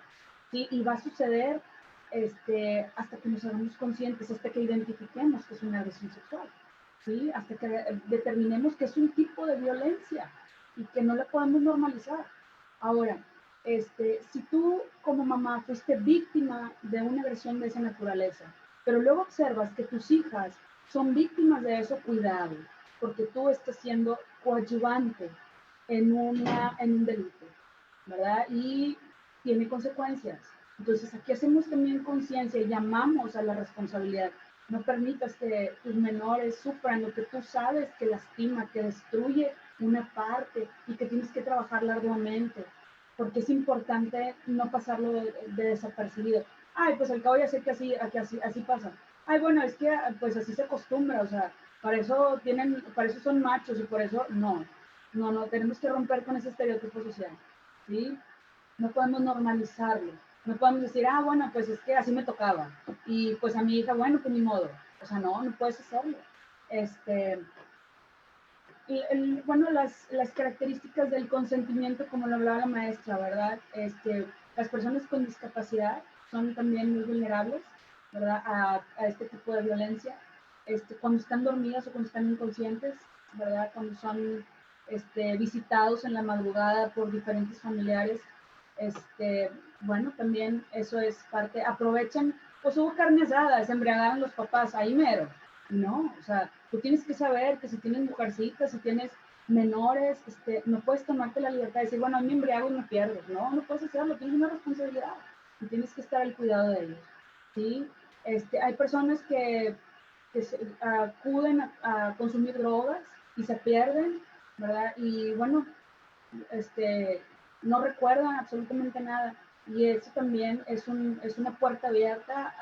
Speaker 3: ¿sí? Y va a suceder hasta que nos hagamos conscientes, hasta que identifiquemos que es una agresión sexual, ¿sí? Hasta que determinemos que es un tipo de violencia y que no la podemos normalizar. Ahora, si tú como mamá fuiste víctima de una agresión de esa naturaleza, pero luego observas que tus hijas son víctimas de eso, cuidado, porque tú estás siendo coadyuvante en un delito, ¿verdad? Y tiene consecuencias. Entonces aquí hacemos también conciencia y llamamos a la responsabilidad. No permitas que tus menores sufran lo que tú sabes que lastima, que destruye una parte y que tienes que trabajar arduamente, porque es importante no pasarlo de desapercibido. Ay, pues al cabo ya sé que así pasa. Ay, bueno, es que pues así se acostumbra, o sea, para eso son machos y por eso no, tenemos que romper con ese estereotipo social, ¿sí? No podemos normalizarlo, no podemos decir, bueno, pues es que así me tocaba, y pues a mi hija, bueno, pues ni modo, o sea, no puedes hacerlo. Bueno, las características del consentimiento, como lo hablaba la maestra, ¿verdad? Las personas con discapacidad son también muy vulnerables, ¿verdad? A este tipo de violencia. Cuando están dormidas o cuando están inconscientes, ¿verdad? Cuando son visitados en la madrugada por diferentes familiares, bueno, también eso es parte, aprovechan, pues hubo carne asada, se embriagaron los papás, ahí mero, ¿no? O sea, tú tienes que saber que si tienes mujercitas, si tienes menores, no puedes tomarte la libertad de decir, bueno, a mí me embriago y me pierdo. No puedes hacerlo, tienes una responsabilidad y tienes que estar al cuidado de ellos, ¿sí? Hay personas que acuden a consumir drogas y se pierden, ¿verdad? Y bueno, no recuerdan absolutamente nada. Y eso también es una puerta abierta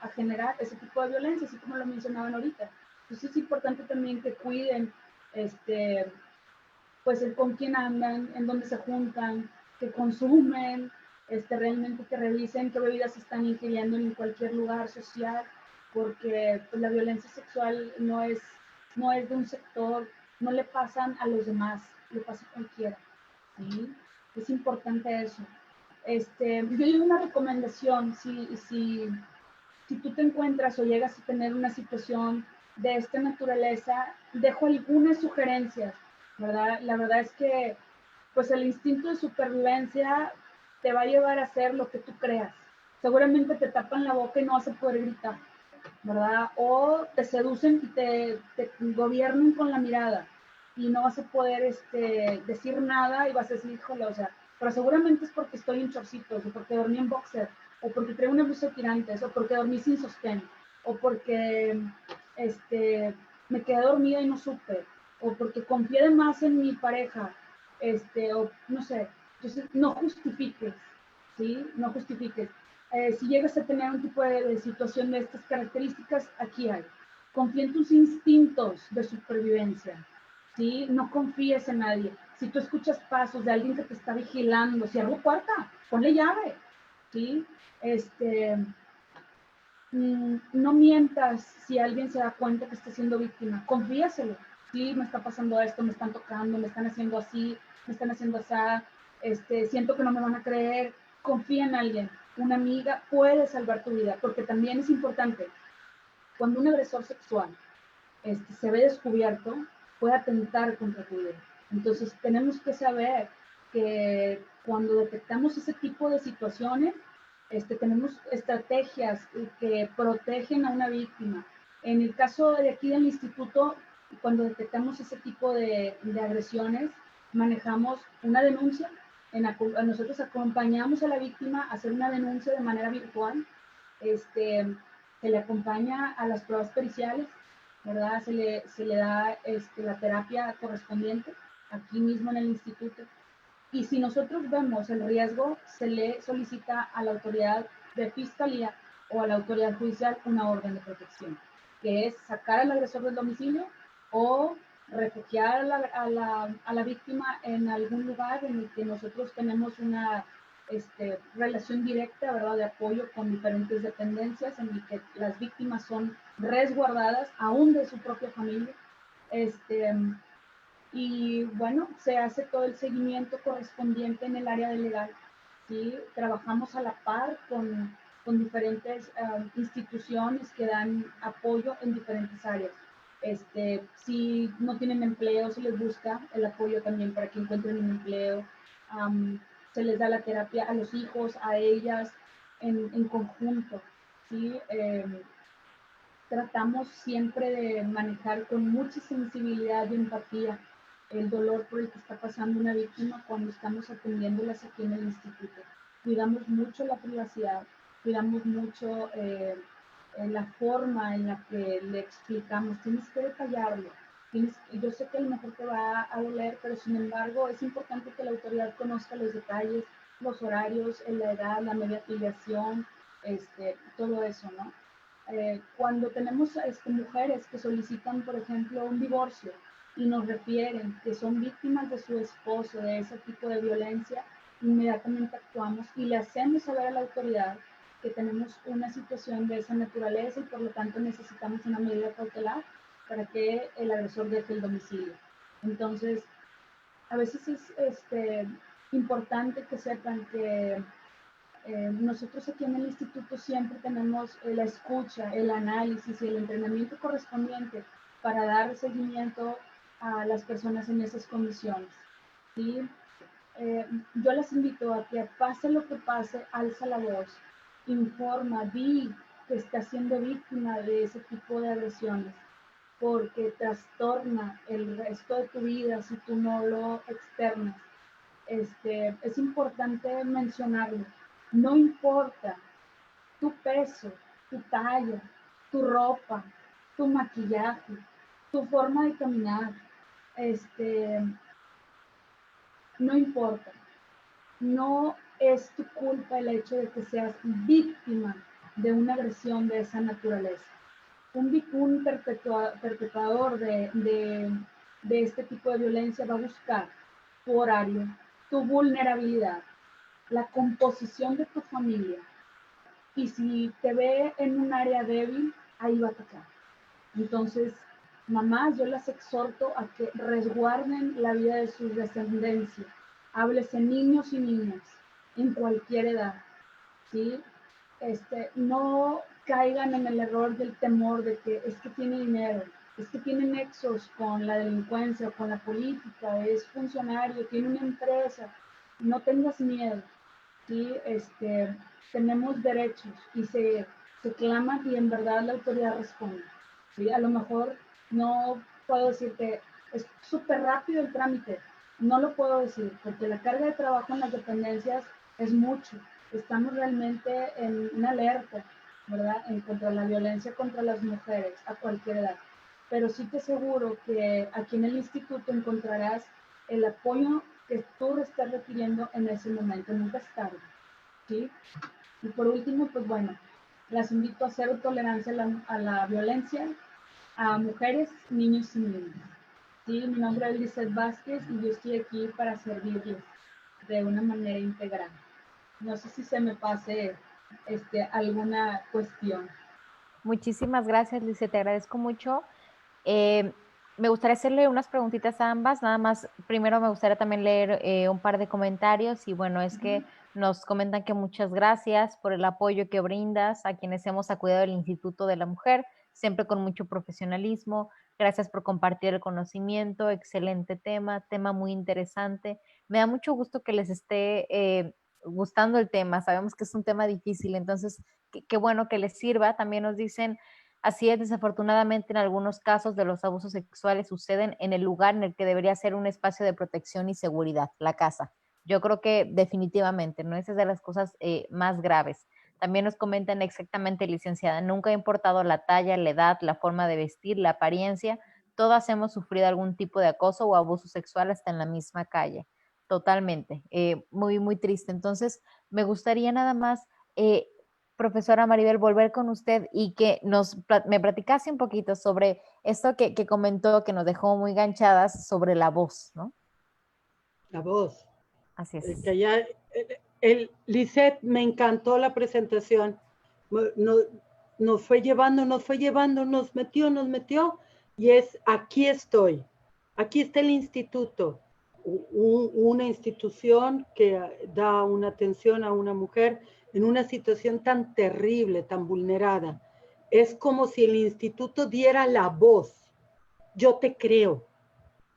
Speaker 3: a generar ese tipo de violencia, así como lo mencionaban ahorita. Entonces es importante también que cuiden pues el con quién andan, en dónde se juntan, que consumen, realmente que revisen qué bebidas están ingiriendo en cualquier lugar social, porque pues, la violencia sexual no es de un sector, no le pasan a los demás, le pasa a cualquiera. ¿Sí? Es importante eso. Yo doy una recomendación, si tú te encuentras o llegas a tener una situación de esta naturaleza, dejo algunas sugerencias, ¿verdad? La verdad es que pues el instinto de supervivencia te va a llevar a hacer lo que tú creas. Seguramente te tapan la boca y no vas a poder gritar, ¿verdad? O te seducen y te gobiernan con la mirada y no vas a poder decir nada y vas a decir, híjole, o sea, pero seguramente es porque estoy en chorcitos, o porque dormí en boxer, o porque traigo una blusa de tirantes, o porque dormí sin sostén, o porque me quedé dormida y no supe, o porque confié de más en mi pareja, o no sé. Entonces, no justifiques, ¿sí? No justifiques. Si llegas a tener un tipo de situación de estas características, aquí hay. Confía en tus instintos de supervivencia, ¿sí? No confíes en nadie. Si tú escuchas pasos de alguien que te está vigilando, cierra la puerta, ponle llave, ¿sí? No mientas si alguien se da cuenta que está siendo víctima, confíaselo. Sí, me está pasando esto, me están tocando, me están haciendo así, me están haciendo así, siento que no me van a creer. Confía en alguien. Una amiga puede salvar tu vida, porque también es importante, cuando un agresor sexual se ve descubierto, puede atentar contra tu vida. Entonces tenemos que saber que cuando detectamos ese tipo de situaciones, tenemos estrategias que protegen a una víctima. En el caso de aquí del instituto, cuando detectamos ese tipo de agresiones, manejamos una denuncia. Nosotros acompañamos a la víctima a hacer una denuncia de manera virtual. Se le acompaña a las pruebas periciales, ¿verdad? Se le da la terapia correspondiente aquí mismo en el instituto. Y si nosotros vemos el riesgo, se le solicita a la autoridad de fiscalía o a la autoridad judicial una orden de protección, que es sacar al agresor del domicilio o refugiar a la víctima en algún lugar en el que nosotros tenemos una relación directa, ¿verdad?, de apoyo con diferentes dependencias en el que las víctimas son resguardadas aún de su propia familia. Y bueno, se hace todo el seguimiento correspondiente en el área de legal. ¿Sí? Trabajamos a la par con diferentes instituciones que dan apoyo en diferentes áreas. Si no tienen empleo, se les busca el apoyo también para que encuentren un empleo. Se les da la terapia a los hijos, a ellas, en conjunto. ¿Sí? Tratamos siempre de manejar con mucha sensibilidad y empatía el dolor por el que está pasando una víctima cuando estamos atendiéndolas aquí en el instituto. Cuidamos mucho la privacidad, cuidamos mucho la forma en la que le explicamos, tienes que detallarlo. Yo sé que a lo mejor te va a doler, pero sin embargo es importante que la autoridad conozca los detalles, los horarios, la edad, la media afiliación, todo eso, ¿no? Cuando tenemos mujeres que solicitan, por ejemplo, un divorcio y nos refieren que son víctimas de su esposo, de ese tipo de violencia, inmediatamente actuamos y le hacemos saber a la autoridad que tenemos una situación de esa naturaleza y por lo tanto necesitamos una medida cautelar para que el agresor deje el domicilio. Entonces, a veces es importante que sepan que nosotros aquí en el instituto siempre tenemos la escucha, el análisis y el entrenamiento correspondiente para dar seguimiento a las personas en esas condiciones. ¿Sí? Yo les invito a que pase lo que pase, alza la voz, informa, di que está siendo víctima de ese tipo de agresiones, porque trastorna el resto de tu vida si tú no lo externas. Es importante mencionarlo. No importa tu peso, tu talla, tu ropa, tu maquillaje, tu forma de caminar, no importa. No es tu culpa el hecho de que seas víctima de una agresión de esa naturaleza. Un perpetuador de este tipo de violencia va a buscar tu horario, tu vulnerabilidad, la composición de tu familia. Y si te ve en un área débil, ahí va a atacar. Entonces, mamás, yo las exhorto a que resguarden la vida de su descendencia. Háblese niños y niñas, en cualquier edad. ¿Sí? No caigan en el error del temor de que es que tiene dinero, es que tiene nexos con la delincuencia o con la política, es funcionario, tiene una empresa. No tengas miedo. ¿Sí? Tenemos derechos y se claman y en verdad la autoridad responde. ¿Sí? A lo mejor no puedo decir que es súper rápido el trámite, no lo puedo decir porque la carga de trabajo en las dependencias es mucho. Estamos realmente en una alerta, ¿verdad?, en contra la violencia contra las mujeres a cualquier edad. Pero sí te aseguro que aquí en el instituto encontrarás el apoyo que tú estás requiriendo en ese momento, nunca es tarde. ¿Sí? Y por último, pues bueno, las invito a cero tolerancia a la violencia a mujeres, niños y niñas. ¿Sí? Mi nombre es Lizeth Vázquez y yo estoy aquí para servirles de una manera integral. No sé si se me pase alguna cuestión.
Speaker 1: Muchísimas gracias, Lice, te agradezco mucho. Me gustaría hacerle unas preguntitas a ambas, nada más, primero me gustaría también leer un par de comentarios y bueno, es que nos comentan que muchas gracias por el apoyo que brindas a quienes hemos acudido al Instituto de la Mujer, siempre con mucho profesionalismo, gracias por compartir el conocimiento, excelente tema muy interesante, me da mucho gusto que les esté gustando el tema, sabemos que es un tema difícil, entonces qué bueno que les sirva, también nos dicen. Así es, desafortunadamente en algunos casos de los abusos sexuales suceden en el lugar en el que debería ser un espacio de protección y seguridad, la casa. Yo creo que definitivamente, ¿no? Esa es de las cosas más graves. También nos comentan exactamente, licenciada, nunca ha importado la talla, la edad, la forma de vestir, la apariencia, todas hemos sufrido algún tipo de acoso o abuso sexual hasta en la misma calle. Totalmente, muy, muy triste. Entonces, me gustaría nada más, profesora Maribel, volver con usted y que me platicase un poquito sobre esto que comentó, que nos dejó muy ganchadas sobre la voz, ¿no?
Speaker 2: La voz.
Speaker 1: Así es.
Speaker 2: Que ya, Lisette, me encantó la presentación. Nos fue llevando, nos metió, y es, aquí estoy. Aquí está el instituto, una institución que da una atención a una mujer en una situación tan terrible, tan vulnerada. Es como si el instituto diera la voz. Yo te creo.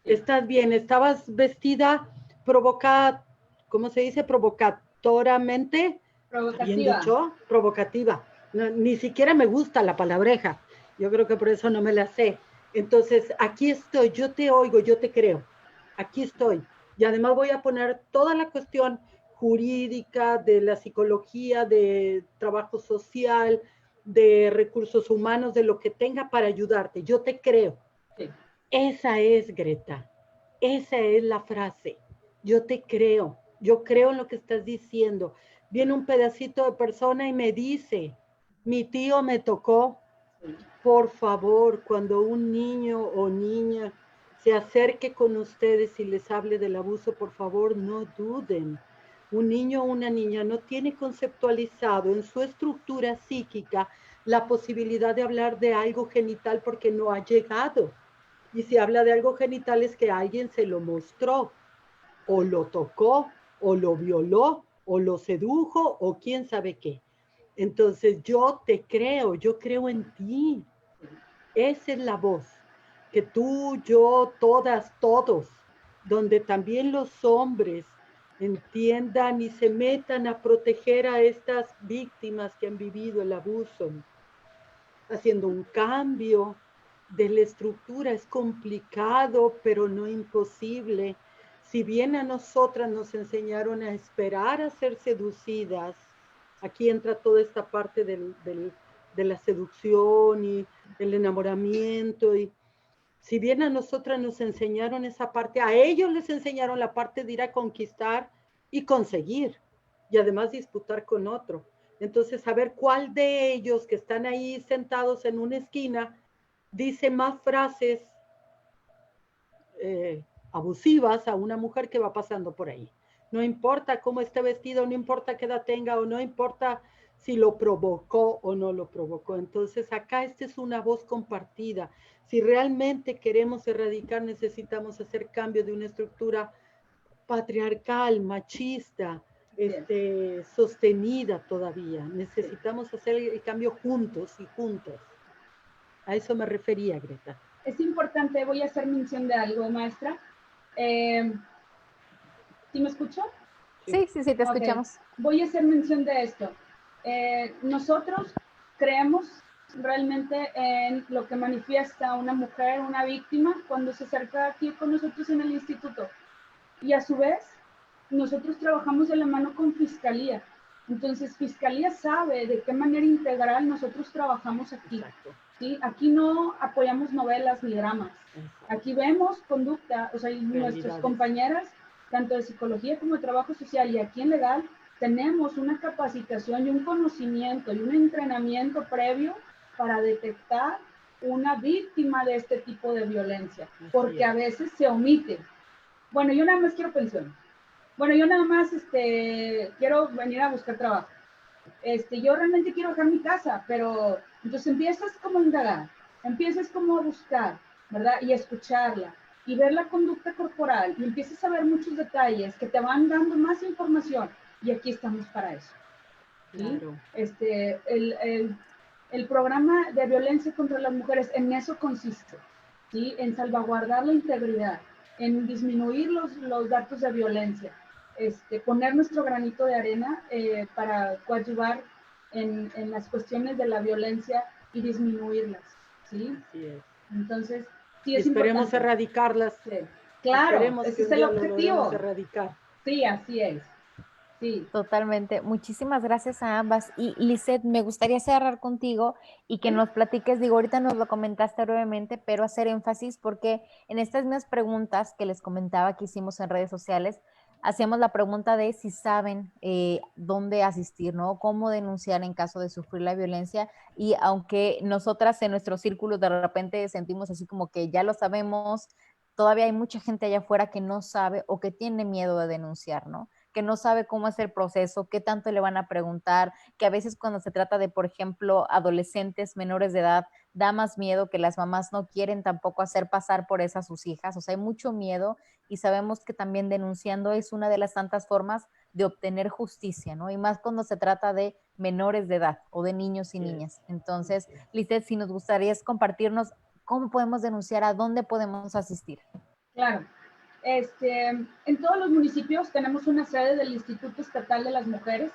Speaker 2: Estás bien, estabas vestida provocada, ¿cómo se dice? Provocatoramente. Bien
Speaker 3: Provocativa.
Speaker 2: dicho, provocativa. No, ni siquiera me gusta la palabreja. Yo creo que por eso no me la sé. Entonces, aquí estoy, yo te oigo, yo te creo. Aquí estoy. Y además voy a poner toda la cuestión jurídica, de la psicología, de trabajo social, de recursos humanos, de lo que tenga para ayudarte. Yo te creo.
Speaker 3: Sí.
Speaker 2: Esa es, Greta. Esa es la frase. Yo te creo. Yo creo en lo que estás diciendo. Viene un pedacito de persona y me dice, mi tío me tocó. Por favor, cuando un niño o niña se acerque con ustedes y les hable del abuso, por favor, no duden. Un niño o una niña no tiene conceptualizado en su estructura psíquica la posibilidad de hablar de algo genital porque no ha llegado. Y si habla de algo genital es que alguien se lo mostró, o lo tocó, o lo violó, o lo sedujo, o quién sabe qué. Entonces yo te creo, yo creo en ti. Esa es la voz, que tú, yo, todas, todos, donde también los hombres entiendan y se metan a proteger a estas víctimas que han vivido el abuso, haciendo un cambio de la estructura. Es complicado, pero no imposible. Si bien a nosotras nos enseñaron a esperar a ser seducidas, aquí entra toda esta parte de la seducción y el enamoramiento. Y si bien a nosotras nos enseñaron esa parte, a ellos les enseñaron la parte de ir a conquistar y conseguir, y además disputar con otro. Entonces, saber cuál de ellos que están ahí sentados en una esquina dice más frases abusivas a una mujer que va pasando por ahí. No importa cómo esté vestido, no importa qué edad tenga, o no importa si lo provocó o no lo provocó. Entonces, acá esta es una voz compartida. Si realmente queremos erradicar, necesitamos hacer cambio de una estructura patriarcal, machista, sostenida todavía. Necesitamos hacer el cambio juntos y juntas. A eso me refería, Greta.
Speaker 3: Es importante, voy a hacer mención de algo, maestra. ¿Sí me escucho?
Speaker 1: Sí, te escuchamos.
Speaker 3: Voy a hacer mención de esto. Nosotros creemos realmente en lo que manifiesta una mujer, una víctima, cuando se acerca aquí con nosotros en el instituto. Y a su vez, nosotros trabajamos de la mano con Fiscalía. Entonces, Fiscalía sabe de qué manera integral nosotros trabajamos aquí. ¿Sí? Aquí no apoyamos novelas ni dramas. Aquí vemos conducta, o sea, nuestras compañeras, tanto de psicología como de trabajo social y aquí en legal, tenemos una capacitación y un conocimiento y un entrenamiento previo para detectar una víctima de este tipo de violencia, porque a veces se omite. Bueno, yo nada más quiero pensión. Bueno, yo nada más quiero venir a buscar trabajo. Yo realmente quiero dejar mi casa, pero entonces empiezas como a indagar, empiezas como a buscar, ¿verdad? Y a escucharla y ver la conducta corporal y empiezas a ver muchos detalles que te van dando más información y aquí estamos para eso. ¿Sí? Claro. El programa de violencia contra las mujeres en eso consiste, ¿sí? En salvaguardar la integridad, en disminuir los datos de violencia, poner nuestro granito de arena para coadyuvar en las cuestiones de la violencia y disminuirlas, ¿sí?
Speaker 2: Así es.
Speaker 3: Entonces, sí es
Speaker 2: esperemos
Speaker 3: importante.
Speaker 2: Erradicarlas.
Speaker 3: Sí. Claro,
Speaker 2: esperemos
Speaker 3: ese es el objetivo.
Speaker 2: Erradicar.
Speaker 3: Sí, así es. Sí.
Speaker 1: Totalmente. Muchísimas gracias a ambas. Y Lisette, me gustaría cerrar contigo y que nos platiques, digo, ahorita nos lo comentaste brevemente, pero hacer énfasis porque en estas mismas preguntas que les comentaba que hicimos en redes sociales, hacíamos la pregunta de si saben dónde asistir, ¿no? Cómo denunciar en caso de sufrir la violencia. Y aunque nosotras en nuestro círculo de repente sentimos así como que ya lo sabemos, todavía hay mucha gente allá afuera que no sabe o que tiene miedo de denunciar, ¿no? Que no sabe cómo es el proceso, qué tanto le van a preguntar, que a veces cuando se trata de, por ejemplo, adolescentes menores de edad, da más miedo, que las mamás no quieren tampoco hacer pasar por eso a sus hijas. O sea, hay mucho miedo y sabemos que también denunciando es una de las tantas formas de obtener justicia, ¿no? Y más cuando se trata de menores de edad o de niños y niñas. Entonces, Lizeth, si nos gustaría compartirnos cómo podemos denunciar, a dónde podemos asistir.
Speaker 3: Claro. En todos los municipios tenemos una sede del Instituto Estatal de las Mujeres.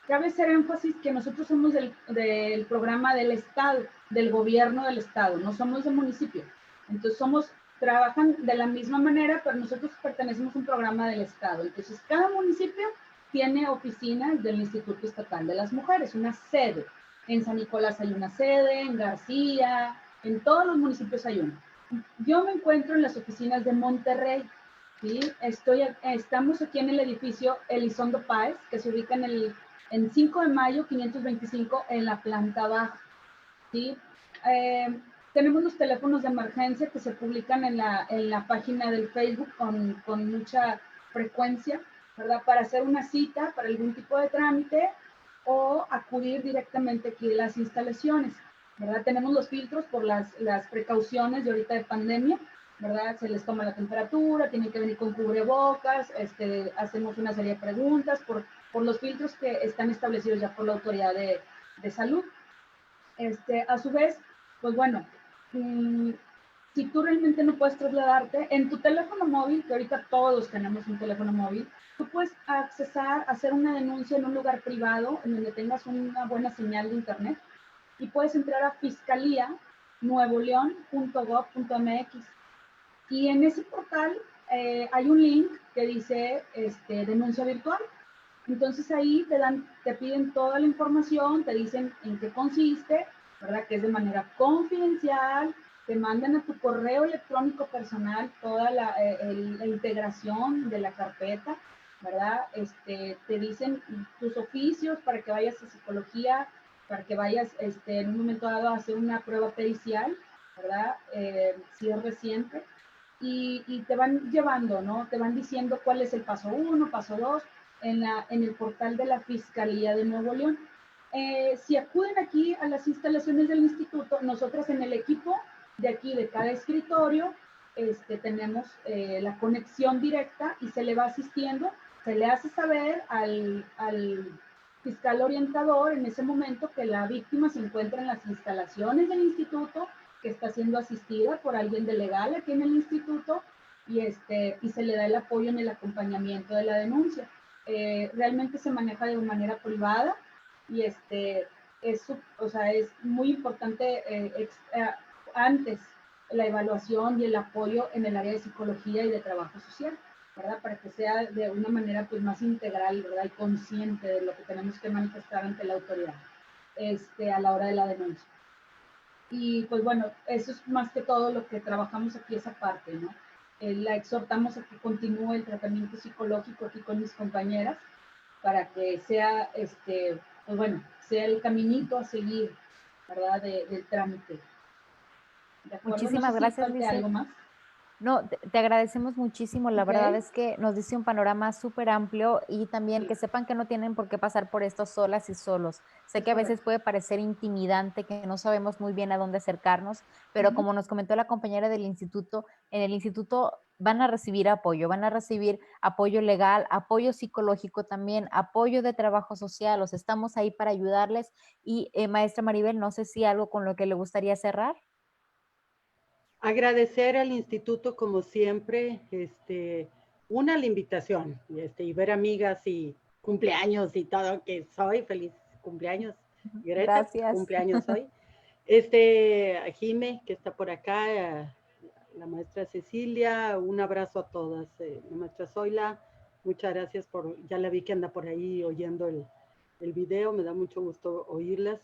Speaker 3: Cabe hacer énfasis que nosotros somos del programa del Estado, del gobierno del Estado, no somos del municipio. Entonces trabajan de la misma manera, pero nosotros pertenecemos a un programa del Estado. Entonces cada municipio tiene oficinas del Instituto Estatal de las Mujeres, una sede. En San Nicolás hay una sede, en García, en todos los municipios hay una. Yo me encuentro en las oficinas de Monterrey, ¿sí? Estamos aquí en el edificio Elizondo Páez, que se ubica en 5 de mayo 525 en la planta baja, ¿sí? Tenemos los teléfonos de emergencia que se publican en la página del Facebook con mucha frecuencia, ¿verdad? Para hacer una cita, para algún tipo de trámite o acudir directamente aquí a las instalaciones, ¿verdad? Tenemos los filtros por las precauciones de ahorita de pandemia, ¿verdad? Se les toma la temperatura, tienen que venir con cubrebocas, hacemos una serie de preguntas por los filtros que están establecidos ya por la autoridad de salud. A su vez, pues bueno, si tú realmente no puedes trasladarte, en tu teléfono móvil, que ahorita todos tenemos un teléfono móvil, tú puedes hacer una denuncia en un lugar privado en donde tengas una buena señal de internet y puedes entrar a fiscalianuevoleon.gov.mx y en ese portal hay un link que dice denuncia virtual. Entonces ahí te piden toda la información, te dicen en qué consiste, ¿verdad? Que es de manera confidencial, te mandan a tu correo electrónico personal toda la integración de la carpeta, ¿verdad? Te dicen tus oficios para que vayas a psicología, para que vayas en un momento dado a hacer una prueba pericial, ¿verdad? Si es reciente. Y te van llevando, ¿no? Te van diciendo cuál es el paso 1, paso 2, en el portal de la Fiscalía de Nuevo León. Si acuden aquí a las instalaciones del instituto, nosotras en el equipo de aquí, de cada escritorio, tenemos la conexión directa y se le va asistiendo, se le hace saber al fiscal orientador en ese momento que la víctima se encuentra en las instalaciones del instituto, que está siendo asistida por alguien de legal aquí en el instituto y se le da el apoyo en el acompañamiento de la denuncia. Realmente se maneja de manera privada y es muy importante antes la evaluación y el apoyo en el área de psicología y de trabajo social, ¿verdad? Para que sea de una manera pues más integral, ¿verdad? Y consciente de lo que tenemos que manifestar ante la autoridad a la hora de la denuncia. Y pues bueno, eso es más que todo lo que trabajamos aquí, esa parte, ¿no? La exhortamos a que continúe el tratamiento psicológico aquí con mis compañeras para que sea, pues bueno, sea el caminito a seguir, ¿verdad? Del trámite. ¿De acuerdo?
Speaker 1: Muchísimas
Speaker 3: No sé si
Speaker 1: gracias,
Speaker 3: falte
Speaker 1: Lizeth.
Speaker 3: algo más.
Speaker 1: No, te agradecemos muchísimo. La verdad es que nos dice un panorama súper amplio y también que sepan que no tienen por qué pasar por esto solas y solos. Sé que a veces puede parecer intimidante, que no sabemos muy bien a dónde acercarnos, pero como nos comentó la compañera del instituto, en el instituto van a recibir apoyo legal, apoyo psicológico también, apoyo de trabajo social. Los estamos ahí para ayudarles. Y maestra Maribel, no sé si algo con lo que le gustaría cerrar.
Speaker 2: Agradecer al instituto como siempre, una la invitación, y ver amigas y cumpleaños y todo, que soy feliz cumpleaños, Greta,
Speaker 1: Gracias.
Speaker 2: cumpleaños hoy. A Jime, que está por acá, a la maestra Cecilia, un abrazo a todas. La maestra Zoila, muchas gracias ya la vi que anda por ahí oyendo el video, me da mucho gusto oírlas.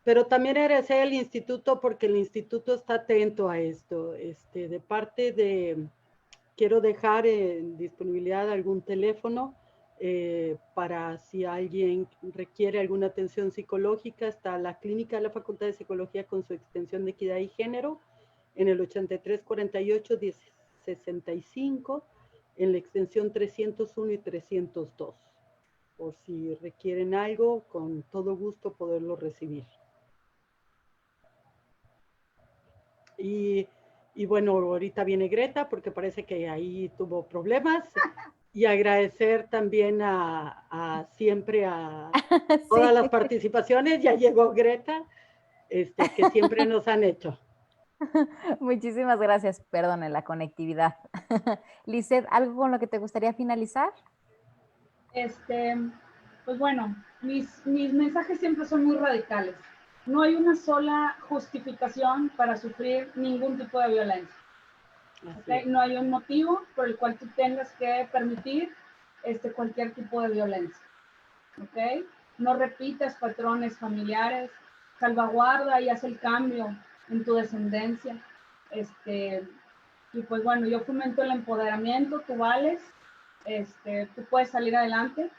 Speaker 2: Pero también agradecer al instituto porque el instituto está atento a esto, de parte quiero dejar en disponibilidad algún teléfono para si alguien requiere alguna atención psicológica. Está la clínica de la Facultad de Psicología con su extensión de equidad y género en el 8348-1065, en la extensión 301 y 302. Por si requieren algo, con todo gusto poderlo recibir. Y bueno, ahorita viene Greta porque parece que ahí tuvo problemas. Y agradecer también siempre a todas
Speaker 1: Sí.
Speaker 2: las participaciones. Ya llegó Greta, que siempre nos han hecho.
Speaker 1: Muchísimas gracias. Perdone la conectividad. Lizeth, ¿algo con lo que te gustaría finalizar?
Speaker 3: Pues bueno, mis mensajes siempre son muy radicales. No hay una sola justificación para sufrir ningún tipo de violencia. ¿Okay? No hay un motivo por el cual tú tengas que permitir cualquier tipo de violencia. ¿Okay? No repitas patrones familiares, salvaguarda y haz el cambio en tu descendencia. Y pues bueno, yo fomento el empoderamiento, tú vales, tú puedes salir adelante.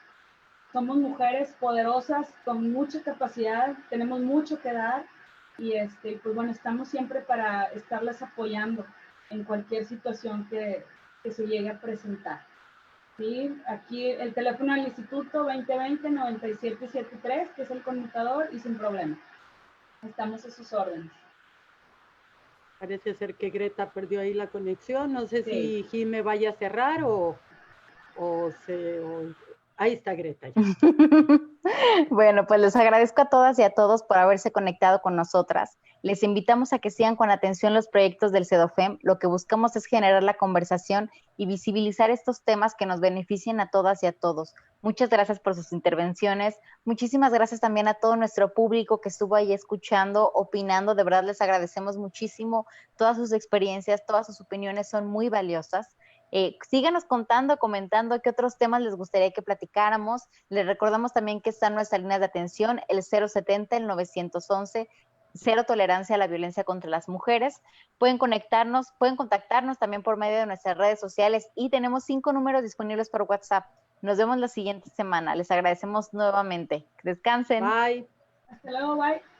Speaker 3: Somos mujeres poderosas con mucha capacidad, tenemos mucho que dar y pues bueno, estamos siempre para estarlas apoyando en cualquier situación que se llegue a presentar. ¿Sí? Aquí el teléfono del instituto 2020-9773, que es el conmutador, y sin problema. Estamos a sus órdenes.
Speaker 2: Parece ser que Greta perdió ahí la conexión. No sé
Speaker 3: Sí.
Speaker 2: si Jime vaya a cerrar o ahí está Greta ya.
Speaker 1: Bueno, pues les agradezco a todas y a todos por haberse conectado con nosotras. Les invitamos a que sigan con atención los proyectos del CEDOFEM. Lo que buscamos es generar la conversación y visibilizar estos temas que nos beneficien a todas y a todos. Muchas gracias por sus intervenciones. Muchísimas gracias también a todo nuestro público que estuvo ahí escuchando, opinando. De verdad les agradecemos muchísimo todas sus experiencias, todas sus opiniones son muy valiosas. Síganos contando, comentando qué otros temas les gustaría que platicáramos. Les recordamos también que están nuestras líneas de atención, el 070, el 911, cero tolerancia a la violencia contra las mujeres. Pueden contactarnos también por medio de nuestras redes sociales y tenemos 5 números disponibles por WhatsApp. Nos vemos la siguiente semana. Les agradecemos nuevamente. Descansen.
Speaker 2: Bye.
Speaker 3: Hasta luego, bye.